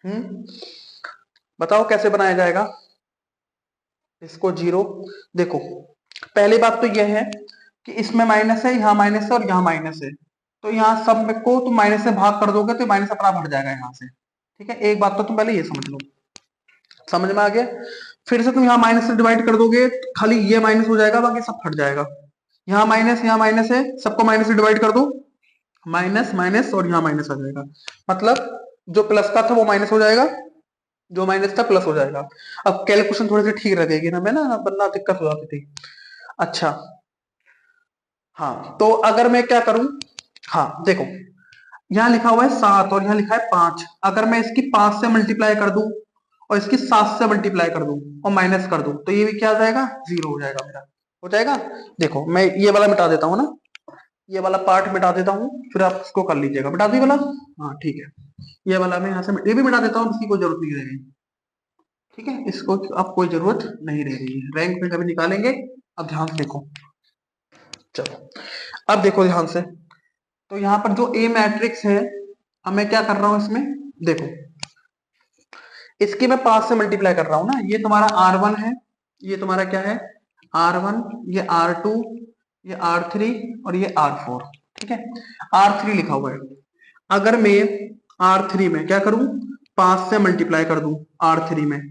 हम्म, बताओ कैसे बनाया जाएगा इसको जीरो। देखो, पहली बात तो यह है कि इसमें माइनस है, यहाँ माइनस है और यहाँ माइनस है, तो यहाँ सब में को तुम माइनस से भाग कर दोगे तो माइनस अपना हट जाएगा यहाँ से। ठीक है, एक बात तो तुम पहले ये समझ लो, समझ में आ गया। फिर से तुम यहाँ माइनस से डिवाइड कर दोगे तो खाली ये माइनस हो जाएगा, बाकी सब हट जाएगा। यहाँ माइनस है, सबको माइनस से डिवाइड कर दो, माइनस माइनस और यहाँ माइनस आ जाएगा, मतलब जो प्लस का था वो माइनस हो जाएगा, जो माइनस था प्लस हो जाएगा। अब कैलकुलेशन थोड़ी सी ठीक रहेगी ना, मैं ना वरना दिक्कत हो जाती थी। अच्छा, हाँ तो अगर मैं क्या करूं, हाँ देखो, यहाँ लिखा हुआ है 7 और यहाँ लिखा है 5, अगर मैं इसकी 5 से मल्टीप्लाई कर दूं और इसकी 7 से मल्टीप्लाई कर दूं और माइनस कर दूं तो ये भी क्या आ जाएगा, जीरो हो जाएगा मेरा, हो जाएगा। देखो मैं ये वाला मिटा देता हूँ ना, ये वाला पार्ट मिटा देता हूँ, फिर आप इसको कर लीजिएगा, मिटा दी वाला। हाँ ठीक है, ये वाला मैं यहाँ से ये भी मिटा देता हूँ, इसकी कोई जरूरत नहीं रहेगी। ठीक है, इसको अब कोई जरूरत नहीं रह रही है, रैंक में कभी निकालेंगे। अब ध्यान से देखो, चलो अब देखो ध्यान से, तो यहाँ पर जो ए मैट्रिक्स है, अब मैं क्या कर रहा हूँ इसमें, देखो इसकी मैं 5 से मल्टीप्लाई कर रहा हूँ ना, ये तुम्हारा R1 है, ये तुम्हारा क्या है R1, ये R2, ये R3 और ये R4। ठीक है, R3 लिखा हुआ है, अगर मैं R3 में क्या करूं, 5 से मल्टीप्लाई कर दूं R3 में,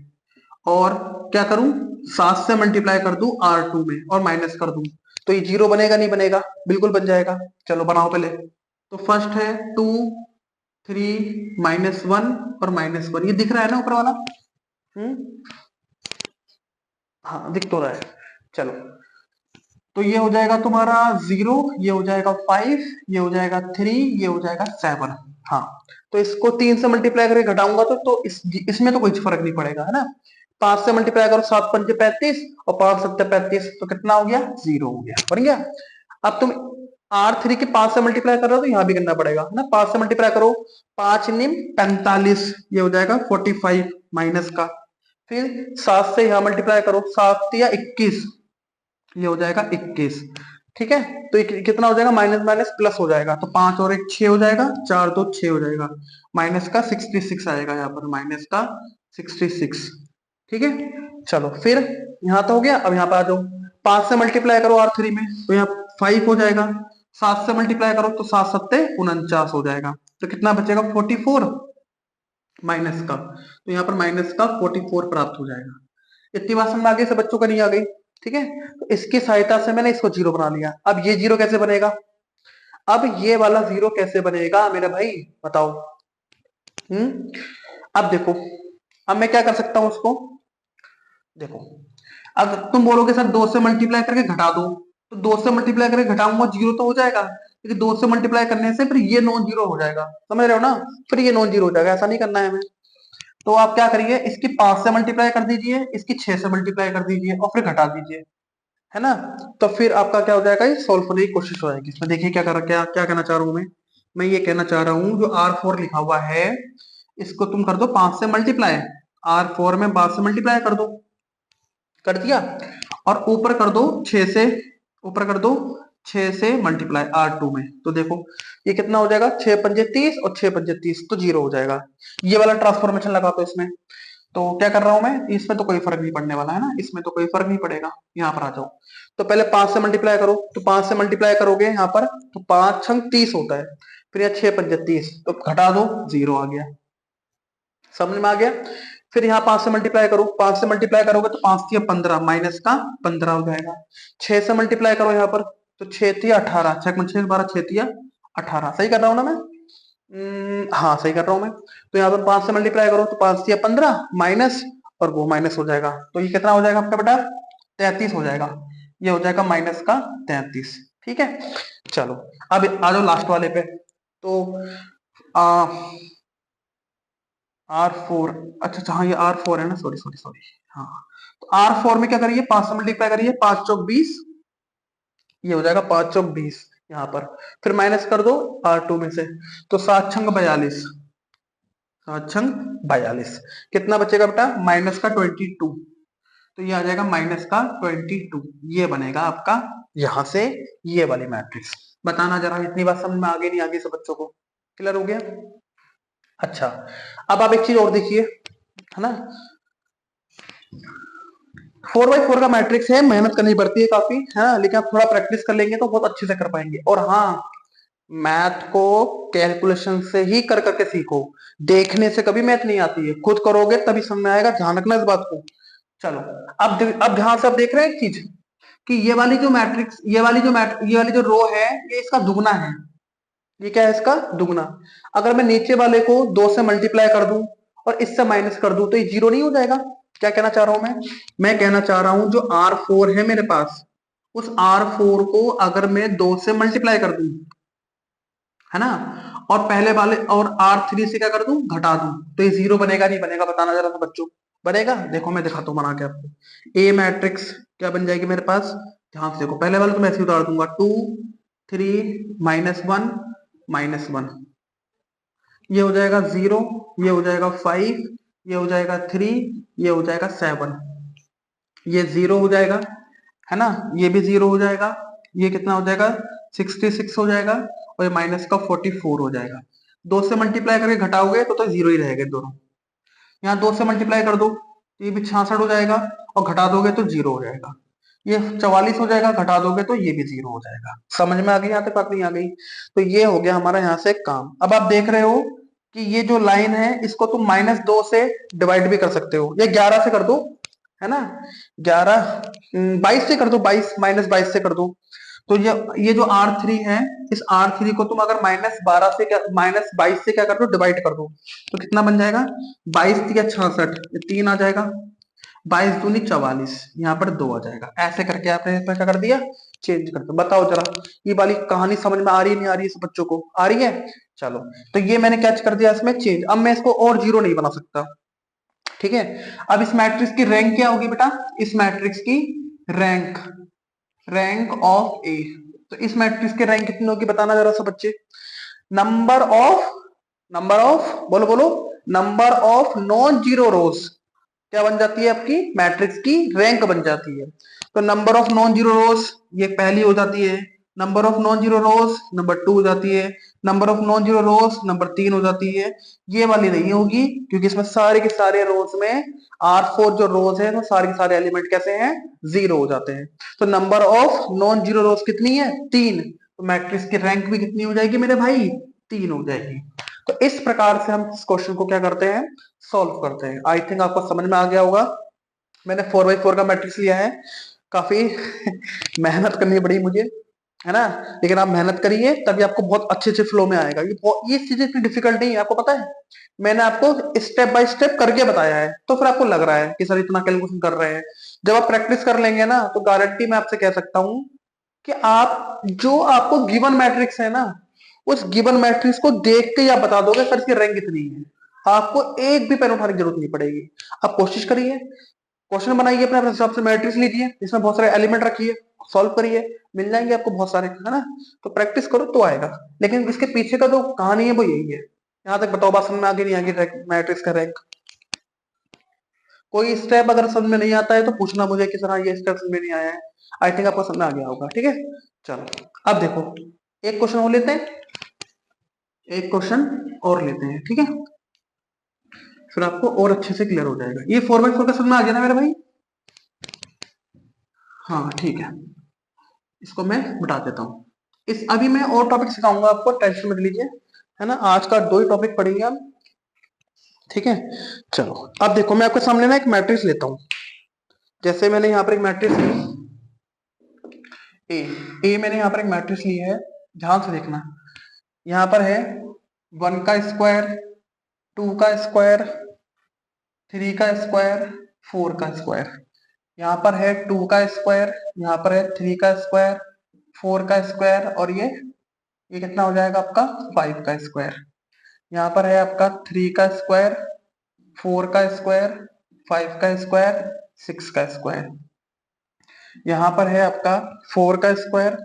और क्या करूं 7 से मल्टीप्लाई कर दूं R2 में और माइनस कर दूं, तो ये जीरो बनेगा नहीं बनेगा, बिल्कुल बन जाएगा। चलो बनाओ पहले, तो फर्स्ट है 2 3 -1 और -1, ये दिख रहा है ना ऊपर वाला। हम्म, हाँ दिख तो रहा है। चलो, तो ये हो जाएगा तुम्हारा 0, ये हो जाएगा 5, ये हो जाएगा 3, ये हो जाएगा 7। हाँ, तो इसको 3 से मल्टीप्लाई करके घटाऊंगा तो इसमें तो कोई फर्क नहीं पड़ेगा, है ना। 5 से मल्टीप्लाई करो, 7 पंजे 35 और 5 सत्ते 35, तो कितना हो गया, 0 हो गया, बन गया। अब तुम R3 के 5 से मल्टीप्लाई कर रहे हो तो यहाँ भी करना पड़ेगा, है ना। 5 से मल्टीप्लाई करो, 5 निम 45, ये हो जाएगा 45 माइनस का। फिर 7 से यहाँ मल्टीप्लाई करो, 7 या 21, ये हो जाएगा 21। ठीक है, तो ये कितना हो जाएगा, माइनस माइनस प्लस हो जाएगा, तो 5 और 1 6 हो जाएगा, 4 2 6 हो जाएगा, माइनस का 66 आएगा यहाँ पर, माइनस का 66। ठीक है, चलो फिर यहाँ तो हो गया। अब यहाँ पे आ जाओ, 5 से मल्टीप्लाई करो R3 में तो यहाँ 5 हो जाएगा, 7 से मल्टीप्लाई करो तो 7 सत्ते 49 हो जाएगा, तो कितना बचेगा 44 माइनस का, तो यहाँ पर माइनस का 44 प्राप्त हो जाएगा। इतनी बात समझ में आ गई, से बच्चों का नहीं आ गई। ठीक है, तो इसकी सहायता से मैंने इसको जीरो बना लिया। अब ये जीरो कैसे बनेगा, अब ये वाला जीरो कैसे बनेगा मेरे भाई, बताओ। अब देखो, अब मैं क्या कर सकता हूं उसको, देखो अब तुम बोलोगे सर 2 से मल्टीप्लाई करके घटा दो, तो 2 से मल्टीप्लाई करके घटाऊंगा जीरो तो हो जाएगा, लेकिन 2 से मल्टीप्लाई करने से फिर ये नॉन जीरो हो जाएगा, समझ रहे हो ना, फिर ये नॉन जीरो हो जाएगा, ऐसा नहीं करना है हमें। तो आप क्या करिए, इसकी 5 से मल्टीप्लाई कर दीजिए, इसकी 6 से मल्टीप्लाई कर दीजिए और फिर घटा दीजिए, है ना। तो फिर आपका क्या हो जाएगा, ये सोल्व होने की कोशिश हो जाएगी। इसमें देखिए क्या क्या कहना चाह रहा हूं मैं ये कहना चाह रहा हूं, जो R4 लिखा हुआ है इसको तुम कर दो 5 से मल्टीप्लाई, R4 में 5 से मल्टीप्लाई कर दो, कर दिया, और ऊपर कर दो 6 से, ऊपर कर दो 6 से मल्टीप्लाई R2 में, तो देखो ये कितना हो जाएगा, 6 पंजे 30 और 6 पंजे 30, तो जीरो हो जाएगा। ये वाला ट्रांसफॉर्मेशन लगा दो इसमें, तो क्या कर रहा हूं मैं, इसमें तो कोई फर्क नहीं पड़ने वाला है ना, इसमें तो कोई फर्क नहीं पड़ेगा। यहाँ पर आ जाओ, तो पहले 5 से मल्टीप्लाई करो, तो 5 से मल्टीप्लाई करोगे यहाँ पर तो 5 छंग 30 होता है, फिर यहाँ 6 पंजे 30, तो घटा दो, जीरो आ गया, समझ में आ गया। फिर यहाँ 5 से मल्टीप्लाई करो, 5 से मल्टीप्लाई करोगे तो 5 तिया 15, माइनस का 15 हो जाएगा। 6 से मल्टीप्लाई करो यहाँ पर, तो 6 तिया 18, 6 6 12, 6 तिया 18, सही कर रहा हूँ ना मैं। हाँ सही कर रहा हूँ मैं। तो यहाँ पर 5 से मल्टीप्लाई करो तो 5 तिया 15 माइनस, और वो माइनस हो जाएगा, तो ये कितना हो जाएगा आपका बेटा, 33 हो जाएगा, ये हो जाएगा माइनस का 33। ठीक है, चलो अब आ जाओ लास्ट वाले पे, तो आ, R4, अच्छा अच्छा, हाँ ये R4 है ना, सॉरी सॉरी सॉरी। हाँ, तो R4 में क्या करिए, 5 से मल्टीप्लाई करिए, 5 चौक 20, ये हो जाएगा 5 चौक 20 यहाँ पर। फिर माइनस कर दो R2 में से, तो 7 छंग 42, 7 छंग 42, कितना बचेगा बेटा माइनस का 22, तो ये आ जाएगा माइनस का 22, ये बनेगा आपका यहां से ये वाली मैट्रिक्स। बताना जरा इतनी बात समझ में आगे नहीं आगे सब बच्चों को क्लियर हो गया? अच्छा, अब आप एक चीज और देखिए, है ना, 4x4 का मैट्रिक्स है, मेहनत करनी पड़ती है काफी, है ना, लेकिन आप थोड़ा प्रैक्टिस कर लेंगे तो बहुत अच्छे से कर पाएंगे। और हाँ, मैथ को कैलकुलेशन से ही कर करके सीखो, देखने से कभी मैथ नहीं आती है, खुद करोगे तभी समझ में आएगा, ध्यान रखना इस बात को। चलो, अब ध्यान से आप देख रहे हैं एक चीज कि ये वाली जो मैट्रिक्स, ये वाली जो रो है, ये इसका दुगना है। ये क्या है इसका दुगना। अगर मैं नीचे वाले को 2 से मल्टीप्लाई कर दूं और इससे माइनस कर दूं तो ये जीरो नहीं हो जाएगा? क्या कहना चाह रहा हूं मैं कहना चाह रहा हूं जो R4 है मेरे पास, उस R4 को अगर मैं 2 से मल्टीप्लाई कर दूं, है ना, और पहले वाले और R3 से क्या कर दूं घटा दूं, तो ये जीरो बनेगा नहीं बनेगा? बताना जरा सा बच्चों। बनेगा? देखो मैं दिखाता हूं बना के आपको। ए मैट्रिक्स क्या बन जाएगी मेरे पास, ध्यान से देखो, पहले वाले तो मैं ऐसे उतार दूंगा, 2 3 -1 -1, ये हो जाएगा 0, ये हो जाएगा 5, ये हो जाएगा 3, ये हो जाएगा 7, ये 0 हो जाएगा, है ना, ये भी 0 हो जाएगा, ये कितना हो जाएगा 66 हो जाएगा, और ये माइनस का 44 हो जाएगा। 2 से मल्टीप्लाई करके घटाओगे तो 0 ही रहेगा दोनों। यहाँ 2 से मल्टीप्लाई कर दो तो ये भी 66 हो जाएगा, और घटा दोगे तो 0 हो जाएगा। ये 44 हो जाएगा, घटा दोगे तो ये भी 0 हो जाएगा। समझ में आ गई यहाँ तक बात नहीं आ गई? तो ये हो गया हमारा यहाँ से काम। अब आप देख रहे हो कि ये जो लाइन है इसको तुम -2 से डिवाइड भी कर सकते हो, ये 11 से कर दो, है ना, 11 22 से कर दो, 22 -22 से कर दो। तो ये जो R3 है, इस R3 को तुम अगर -12 से क्या -22 से क्या कर दो डिवाइड कर दो, तो कितना बन जाएगा 22 या 66, ये 3 आ जाएगा, 22 दूनी 44, यहाँ पर 2 आ जाएगा। ऐसे करके आपने इसमें क्या कर दिया चेंज कर दो। बताओ जरा ये वाली कहानी समझ में आ रही है नहीं आ रही है सब बच्चों को? आ रही है? चलो, तो ये मैंने क्या कर दिया इसमें चेंज। अब मैं इसको और जीरो नहीं बना सकता, ठीक है। अब इस मैट्रिक्स की रैंक क्या होगी बेटा, इस मैट्रिक्स की रैंक, रैंक ऑफ ए, तो इस मैट्रिक्स की रैंक कितनी होगी बताना जरा सा बच्चे। नंबर ऑफ बोलो बोलो, नंबर ऑफ नॉन जीरो रोज क्या बन जाती है आपकी मैट्रिक्स की रैंक बन जाती है। तो नंबर ऑफ नॉन जीरो रोज ये पहली हो जाती है, number of non zero rose number 2 हो जाती है, number of non zero rose number 3 हो जाती है। ये वाली नहीं होगी क्योंकि इसमें सारे के सारे रोज में R4 जो रोज है तो सारे के सारे एलिमेंट कैसे हैं 0 हो जाते हैं। तो नंबर ऑफ नॉन जीरो रोज कितनी है 3, तो मैट्रिक्स की रैंक भी कितनी हो जाएगी मेरे भाई 3 हो जाएगी। तो इस प्रकार से हम इस क्वेश्चन को क्या करते हैं सॉल्व करते हैं। आई थिंक आपको समझ में आ गया होगा। मैंने 4x4 का मैट्रिक्स लिया है, काफी मेहनत करनी पड़ी मुझे, है ना, लेकिन आप मेहनत करिए तभी आपको बहुत अच्छे अच्छे फ्लो में आएगा। ये चीजें इतनी डिफिकल्ट नहीं है, आपको पता है, मैंने आपको स्टेप बाय स्टेप करके बताया है, तो फिर आपको लग रहा है कि सर इतना कैलकुलेशन कर रहे हैं। जब आप प्रैक्टिस कर लेंगे ना तो गारंटी मैं आपसे कह सकता हूँ कि आप जो आपको गिवन मैट्रिक्स है ना, उस गिवन मैट्रिक्स को देख के आप बता दोगे सर इसकी रैंक कितनी है। आपको एक भी पेन उठाने की जरूरत नहीं पड़ेगी। आप कोशिश करिए, क्वेश्चन बनाइए अपने हिसाब से, मैट्रिक्स लीजिए इसमें बहुत सारे एलिमेंट रखिए, सॉल्व करिए, मिल जाएंगे आपको बहुत सारे, है ना। तो प्रैक्टिस करो तो आएगा, लेकिन इसके पीछे का जो कहानी है वो यही है। यहाँ तक बताओ बात समझ में आगे नहीं आगे मैट्रिक्स का रैंक? कोई स्टेप अगर समझ में नहीं आता है तो पूछना मुझे कि सर हाँ ये स्टेप समझ में नहीं आया है। आई थिंक आपको समझ में आ गया होगा, ठीक है। चलो, अब देखो एक क्वेश्चन और लेते हैं, एक क्वेश्चन और लेते हैं, ठीक है, फिर आपको और अच्छे से क्लियर हो जाएगा। ये 4x4 का समझ में आ गया ना मेरे भाई? हाँ ठीक है, इसको मैं बता देता हूँ। इस अभी मैं और टॉपिक सिखाऊंगा आपको, टेंशन मत लीजिए, है ना, आज का 2 ही टॉपिक पढ़ेंगे हम, ठीक है। चलो, अब देखो मैं आपके सामने ना एक मैट्रिक्स लेता हूँ। जैसे मैंने यहाँ पर एक मैट्रिक्स ली ए, ए मैंने यहाँ पर एक मैट्रिक्स ली है, ध्यान से देखना। यहाँ पर है 1 का स्क्वायर, 2 का स्क्वायर, 3 का स्क्वायर, 4 का स्क्वायर। यहाँ पर है 2 का स्क्वायर, यहाँ पर है 3 का स्क्वायर, 4 का स्क्वायर, और ये कितना हो जाएगा आपका 5 का स्क्वायर। यहाँ पर है आपका 3 का स्क्वायर, 4 का स्क्वायर, 5 का स्क्वायर, 6 का स्क्वायर। यहाँ पर है आपका 4 का स्क्वायर,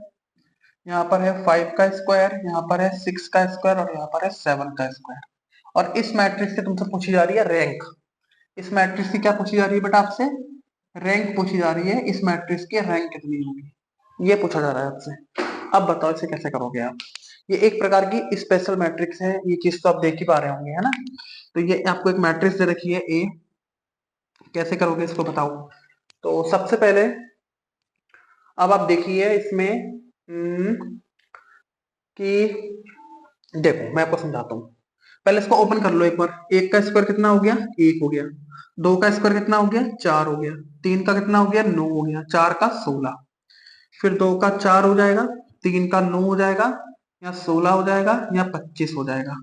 यहाँ पर है 5 का स्क्वायर, यहाँ पर है 6 का स्क्वायर और यहाँ पर है 7 का स्क्वायर। और इस मैट्रिक्स से तुमसे पूछी जा रही है रैंक। इस मैट्रिक्स की क्या पूछी जा रही है बेटा आपसे? रैंक पूछी जा रही है। इस मैट्रिक्स की रैंक कितनी होगी, ये पूछा जा रहा है आपसे। अब बताओ इसे कैसे करोगे आप। ये एक प्रकार की स्पेशल मैट्रिक्स है, ये चीज तो आप देख ही पा रहे होंगे, है ना। तो ये आपको एक मैट्रिक्स दे रखी है ए, कैसे करोगे इसको बताओ। तो सबसे पहले अब आप देखिए इसमें कि देखो मैं आपको समझाता हूँ। पहले इसको ओपन कर लो एक बार। एक का स्क्वायर कितना हो गया? एक हो गया। दो का स्क्वायर कितना हो गया? चार हो गया। तीन का कितना हो गया? नौ हो गया। चार का 16। फिर दो का चार हो जाएगा, तीन का नौ हो जाएगा, या 16 हो जाएगा, या 25 हो जाएगा।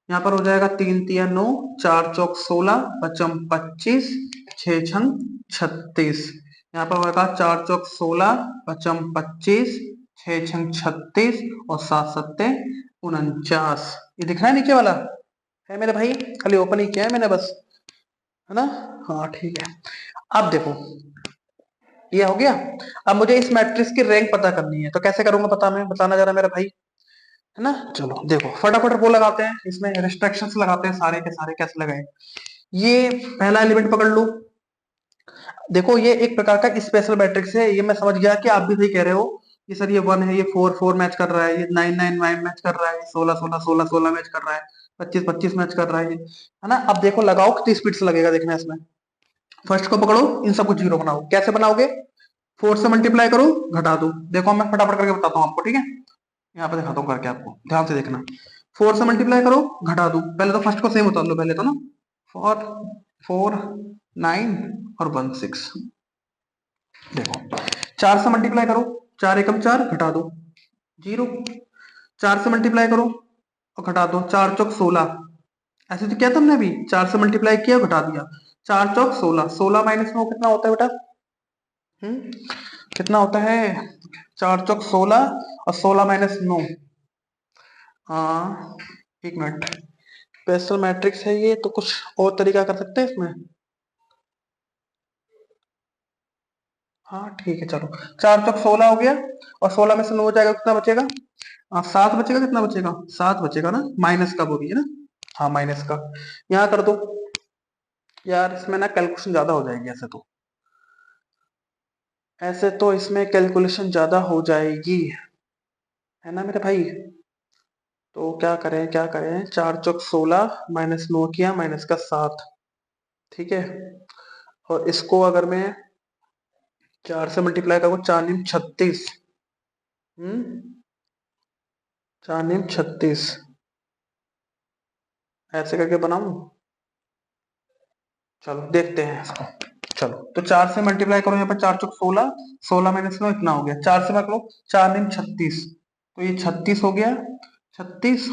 यहाँ पर हो जाएगा तीन तिया नौ, चार चौक 16, पचम 25, छह छंग 36। यहाँ पर होगा चार चौक 16, पचम 25, छह छंग 36 और सात सत्ते 49। ये दिख रहा है नीचे वाला? है मेरे भाई, खाली ओपन ही किया है मैंने बस, है ना। हाँ ठीक है। अब देखो ये हो गया। अब मुझे इस मैट्रिक्स की रैंक पता करनी है, तो कैसे करूंगा पता मैं, बताना जरा मेरा भाई, है ना। चलो देखो फटाफट वो लगाते हैं, इसमें रिस्ट्रिक्शंस लगाते हैं सारे के सारे। कैसे लगाए? ये पहला एलिमेंट पकड़ लो। देखो ये एक प्रकार का स्पेशल मैट्रिक्स है, ये मैं समझ गया कि आप भी सही कह रहे हो कि सर ये वन है, ये फोर फोर मैच कर रहा है, ये नाइन नाइन नाइन मैच कर रहा है, सोलह सोलह सोलह सोलह मैच कर रहा है, पच्चीस पच्चीस मैच कर रहा है, है ना। अब देखो लगाओ कितनी स्पीड से लगेगा, देखना इसमें। फर्स्ट को पकड़ो, इन सबको जीरो बनाओ। कैसे बनाओगे? फोर से मल्टीप्लाई करो, घटा दो। देखो मैं फटाफट करके बताता हूँ आपको, ठीक है। यहाँ पे दिखाता हूँ करके आपको, ध्यान से देखना। फोर से मल्टीप्लाई करो, घटा दो। पहले तो फर्स्ट को सेम उतार लो पहले तो ना। फोर, फोर, नाइन और वन सिक्स। देखो चार से मल्टीप्लाई करो, चार एकम चार, घटा दो, जीरो। चार से मल्टीप्लाई करो और घटा दो, चार चौक 16। ऐसे तो किया तुमने अभी, चार से मल्टीप्लाई किया घटा दिया। चार चौक 16, 16 माइनस नौ कितना होता है बेटा? कितना होता है? चार चौक 16 और 16 माइनस नौ। हाँ एक मिनट, स्पेशल मैट्रिक्स है ये, तो कुछ और तरीका कर सकते हैं इसमें। हाँ ठीक है चलो। चार चौक 16 हो गया, और 16 में से 9 हो जाएगा, कितना बचेगा? सात बचेगा। कितना बचेगा? सात बचेगा ना, माइनस का वो भी है ना। हाँ माइनस का। यहाँ कर दो। यार इसमें ना कैलकुलेशन ज्यादा हो जाएगी ऐसे तो, ऐसे तो इसमें कैलकुलेशन ज्यादा हो जाएगी, है ना मेरे भाई। तो क्या करें क्या करें, चार चौक 16 माइनस नौ किया, माइनस का 7, ठीक है। और इसको अगर मैं चार से मल्टीप्लाई करूँ, चार नीम 36। चार नीम 36, ऐसे करके बनाऊं। चलो देखते हैं इसको। चलो तो चार से मल्टीप्लाई करो, यहाँ पर चार चौक 16, 16 माइनस नौ इतना हो गया। चार से मतलब चार नीम 36, तो ये 36 हो गया, 36।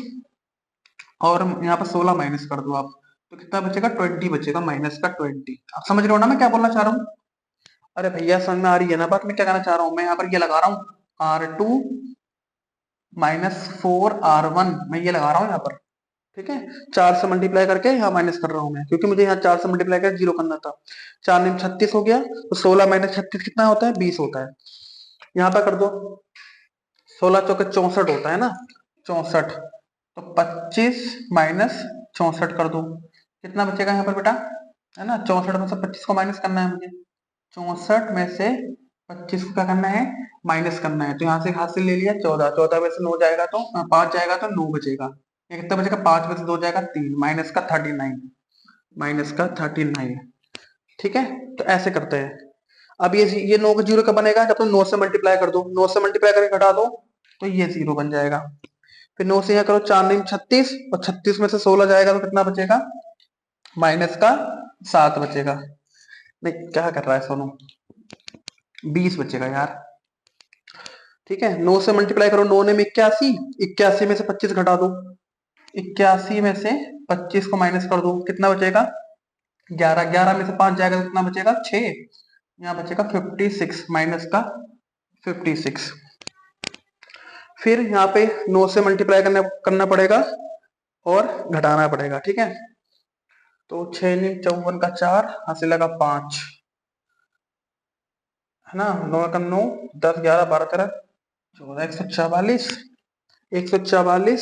और यहाँ पर 16 माइनस कर दो आप, तो कितना बचेगा? 20 बचेगा, माइनस का 20। आप समझ रहे हो ना मैं क्या बोलना चाह रहा हूँ? अरे भैया समझ में आ रही है ना बात, मैं क्या कहना चाह रहा हूँ। मैं यहाँ पर ये लगा रहा हूँ, R2 माइनस 4R1, मैं ये लगा रहा हूँ यहाँ पर, ठीक है। चार से मल्टीप्लाई करके यहाँ माइनस कर रहा हूँ मैं, क्योंकि मुझे यहाँ चार से मल्टीप्लाई कर जीरो करना था। चार नीम 36 हो गया, तो 16 माइनस 36 कितना होता है? 20 होता है। यहाँ पर कर दो, 16 चौके 64 होता है ना, 64। तो 25 माइनस 64 कर दो, कितना बचेगा यहाँ पर बेटा? है ना, 64 में से 25 को माइनस करना है मुझे। 64 में से 25 को क्या करना है? माइनस करना है। तो यहाँ से हाथ से ले लिया 14, 14 में से 9 जाएगा तो 5 जाएगा तो 9 बचेगा। ये कितना बचेगा? 5 में से 2 जाएगा 3, माइनस का 39, माइनस का 39। ठीक है, तो ऐसे करते हैं। अब ये 9 का जीरो कब बनेगा? जब तुम 9 से मल्टीप्लाई कर दो, 9 से मल्टीप्लाई करके घटा दो, तो ये जीरो बन जाएगा। फिर 9 से यहाँ करो, 4 9 36, और 36 में से 16 जाएगा तो कितना बचेगा? माइनस का 7 बचेगा। नहीं क्या कर रहा है सोनू, 20 बचेगा यार। ठीक है, 9 से मल्टीप्लाई करो, 9 ने में 81, 81 में से 25 घटा दो, 81 में से 25 को माइनस कर दो, कितना बचेगा? 11, 11 में से 5 जाएगा तो कितना बचेगा? 6। यहाँ बचेगा 56, माइनस का 56। फिर यहाँ पे 9 से मल्टीप्लाई करना पड़ेगा और घटाना पड़ेगा, ठीक है। तो 6 नी 54 का 4, हासिल लगा 5, है ना। 9 का 9, 10 11 12 13, 14 144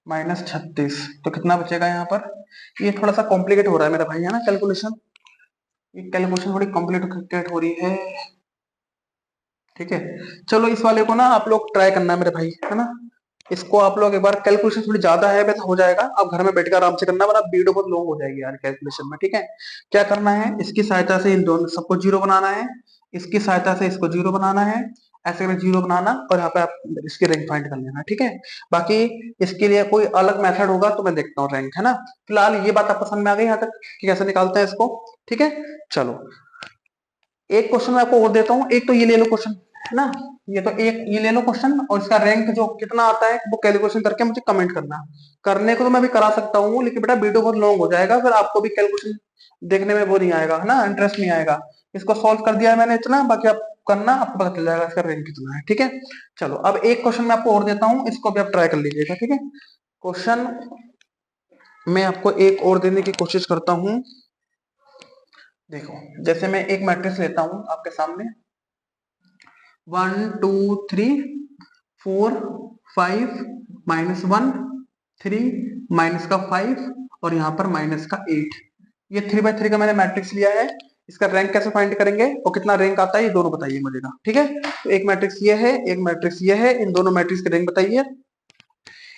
-36 तो कितना बचेगा यहाँ पर। ये थोड़ा सा कॉम्प्लिकेट हो रहा है मेरा भाई, है ना कैलकुलेशन, ये कैलकुलेशन थोड़ी कॉम्प्लिकेट हो रही है। ठीक है, चलो इस वाले को ना आप लोग ट्राई करना मेरे भाई, है ना। इसको आप लोग एक बार, कैलकुलेशन थोड़ी ज्यादा है वैसे हो जाएगा, आप घर में बैठकर आराम से करना, वरना वीडियो बहुत लॉन्ग हो जाएगी यार कैलकुलेशन में। ठीक है, क्या करना है, इसकी सहायता से इन दोनों सबको जीरो बनाना है, इसकी सहायता से इसको जीरो बनाना है, ऐसे करके जीरो बनाना, और यहाँ पे आप इसकी रैंक फाइंड कर लेना। ठीक है, बाकी इसके लिए कोई अलग मेथड होगा तो मैं देखता हूँ रैंक, है ना। फिलहाल ये बात आपको समझ में आ गई यहाँ तक कि कैसे निकालते हैं इसको। ठीक है, चलो एक क्वेश्चन मैं आपको और देता हूँ, एक तो ये ले लो क्वेश्चन, है ना। ये तो एक ये ले लो क्वेश्चन, और इसका रैंक जो कितना आता है वो कैलकुलेशन करके मुझे कमेंट करना। करने को तो मैं भी करा सकता हूँ, लेकिन बेटा वीडियो बहुत लॉन्ग हो जाएगा, फिर आपको भी कैलकुलेशन देखने में वो नहीं आएगा, है ना, इंटरेस्ट नहीं आएगा। इसको सॉल्व कर दिया है मैंने इतना, बाकी आप करना, आपको पता चल जाएगा इसका रैंक कितना है। ठीक है, चलो अब एक क्वेश्चन मैं आपको और देता हूँ, इसको भी आप ट्राई कर लीजिएगा। ठीक है, क्वेश्चन मैं आपको एक और देने की कोशिश करता हूँ। देखो, जैसे मैं एक मैट्रिक्स लेता हूँ आपके सामने, 1 2 3 4 5 -1 3 माइनस का 5 और यहाँ पर माइनस का 8, ये 3 बाई 3 का मैंने मैट्रिक्स लिया है। इसका रैंक कैसे फाइंड करेंगे और कितना रैंक आता है, ये दोनों बताइए मुझे ना। ठीक है, तो एक मैट्रिक्स ये है, एक मैट्रिक्स ये है, इन दोनों मैट्रिक्स के रैंक बताइए।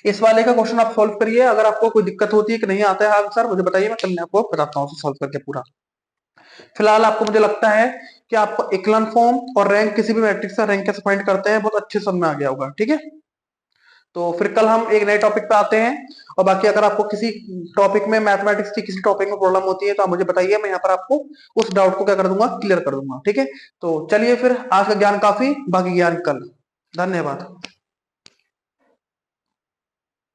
इस वाले का क्वेश्चन आप सोल्व करिए, अगर आपको कोई दिक्कत होती है कि नहीं आता है आंसर मुझे बताइए, मैं कल आपको बताता हूँ सोल्व करके पूरा। फिलहाल आपको, मुझे लगता है कि आपको इक्लन फॉर्म और रैंक, किसी भी मैट्रिक्स का रैंक कैसे फाइंड करते हैं बहुत अच्छे समझ में आ गया होगा। ठीक है, तो फिर कल हम एक नए टॉपिक पे आते हैं, और बाकी अगर आपको किसी टॉपिक में, मैथमेटिक्स की किसी टॉपिक में प्रॉब्लम होती है तो आप मुझे बताइए, मैं यहाँ पर आपको उस डाउट को क्या कर दूंगा, क्लियर कर दूंगा। ठीक है, तो चलिए फिर आज का ज्ञान काफी, बाकी ज्ञान कल। धन्यवाद।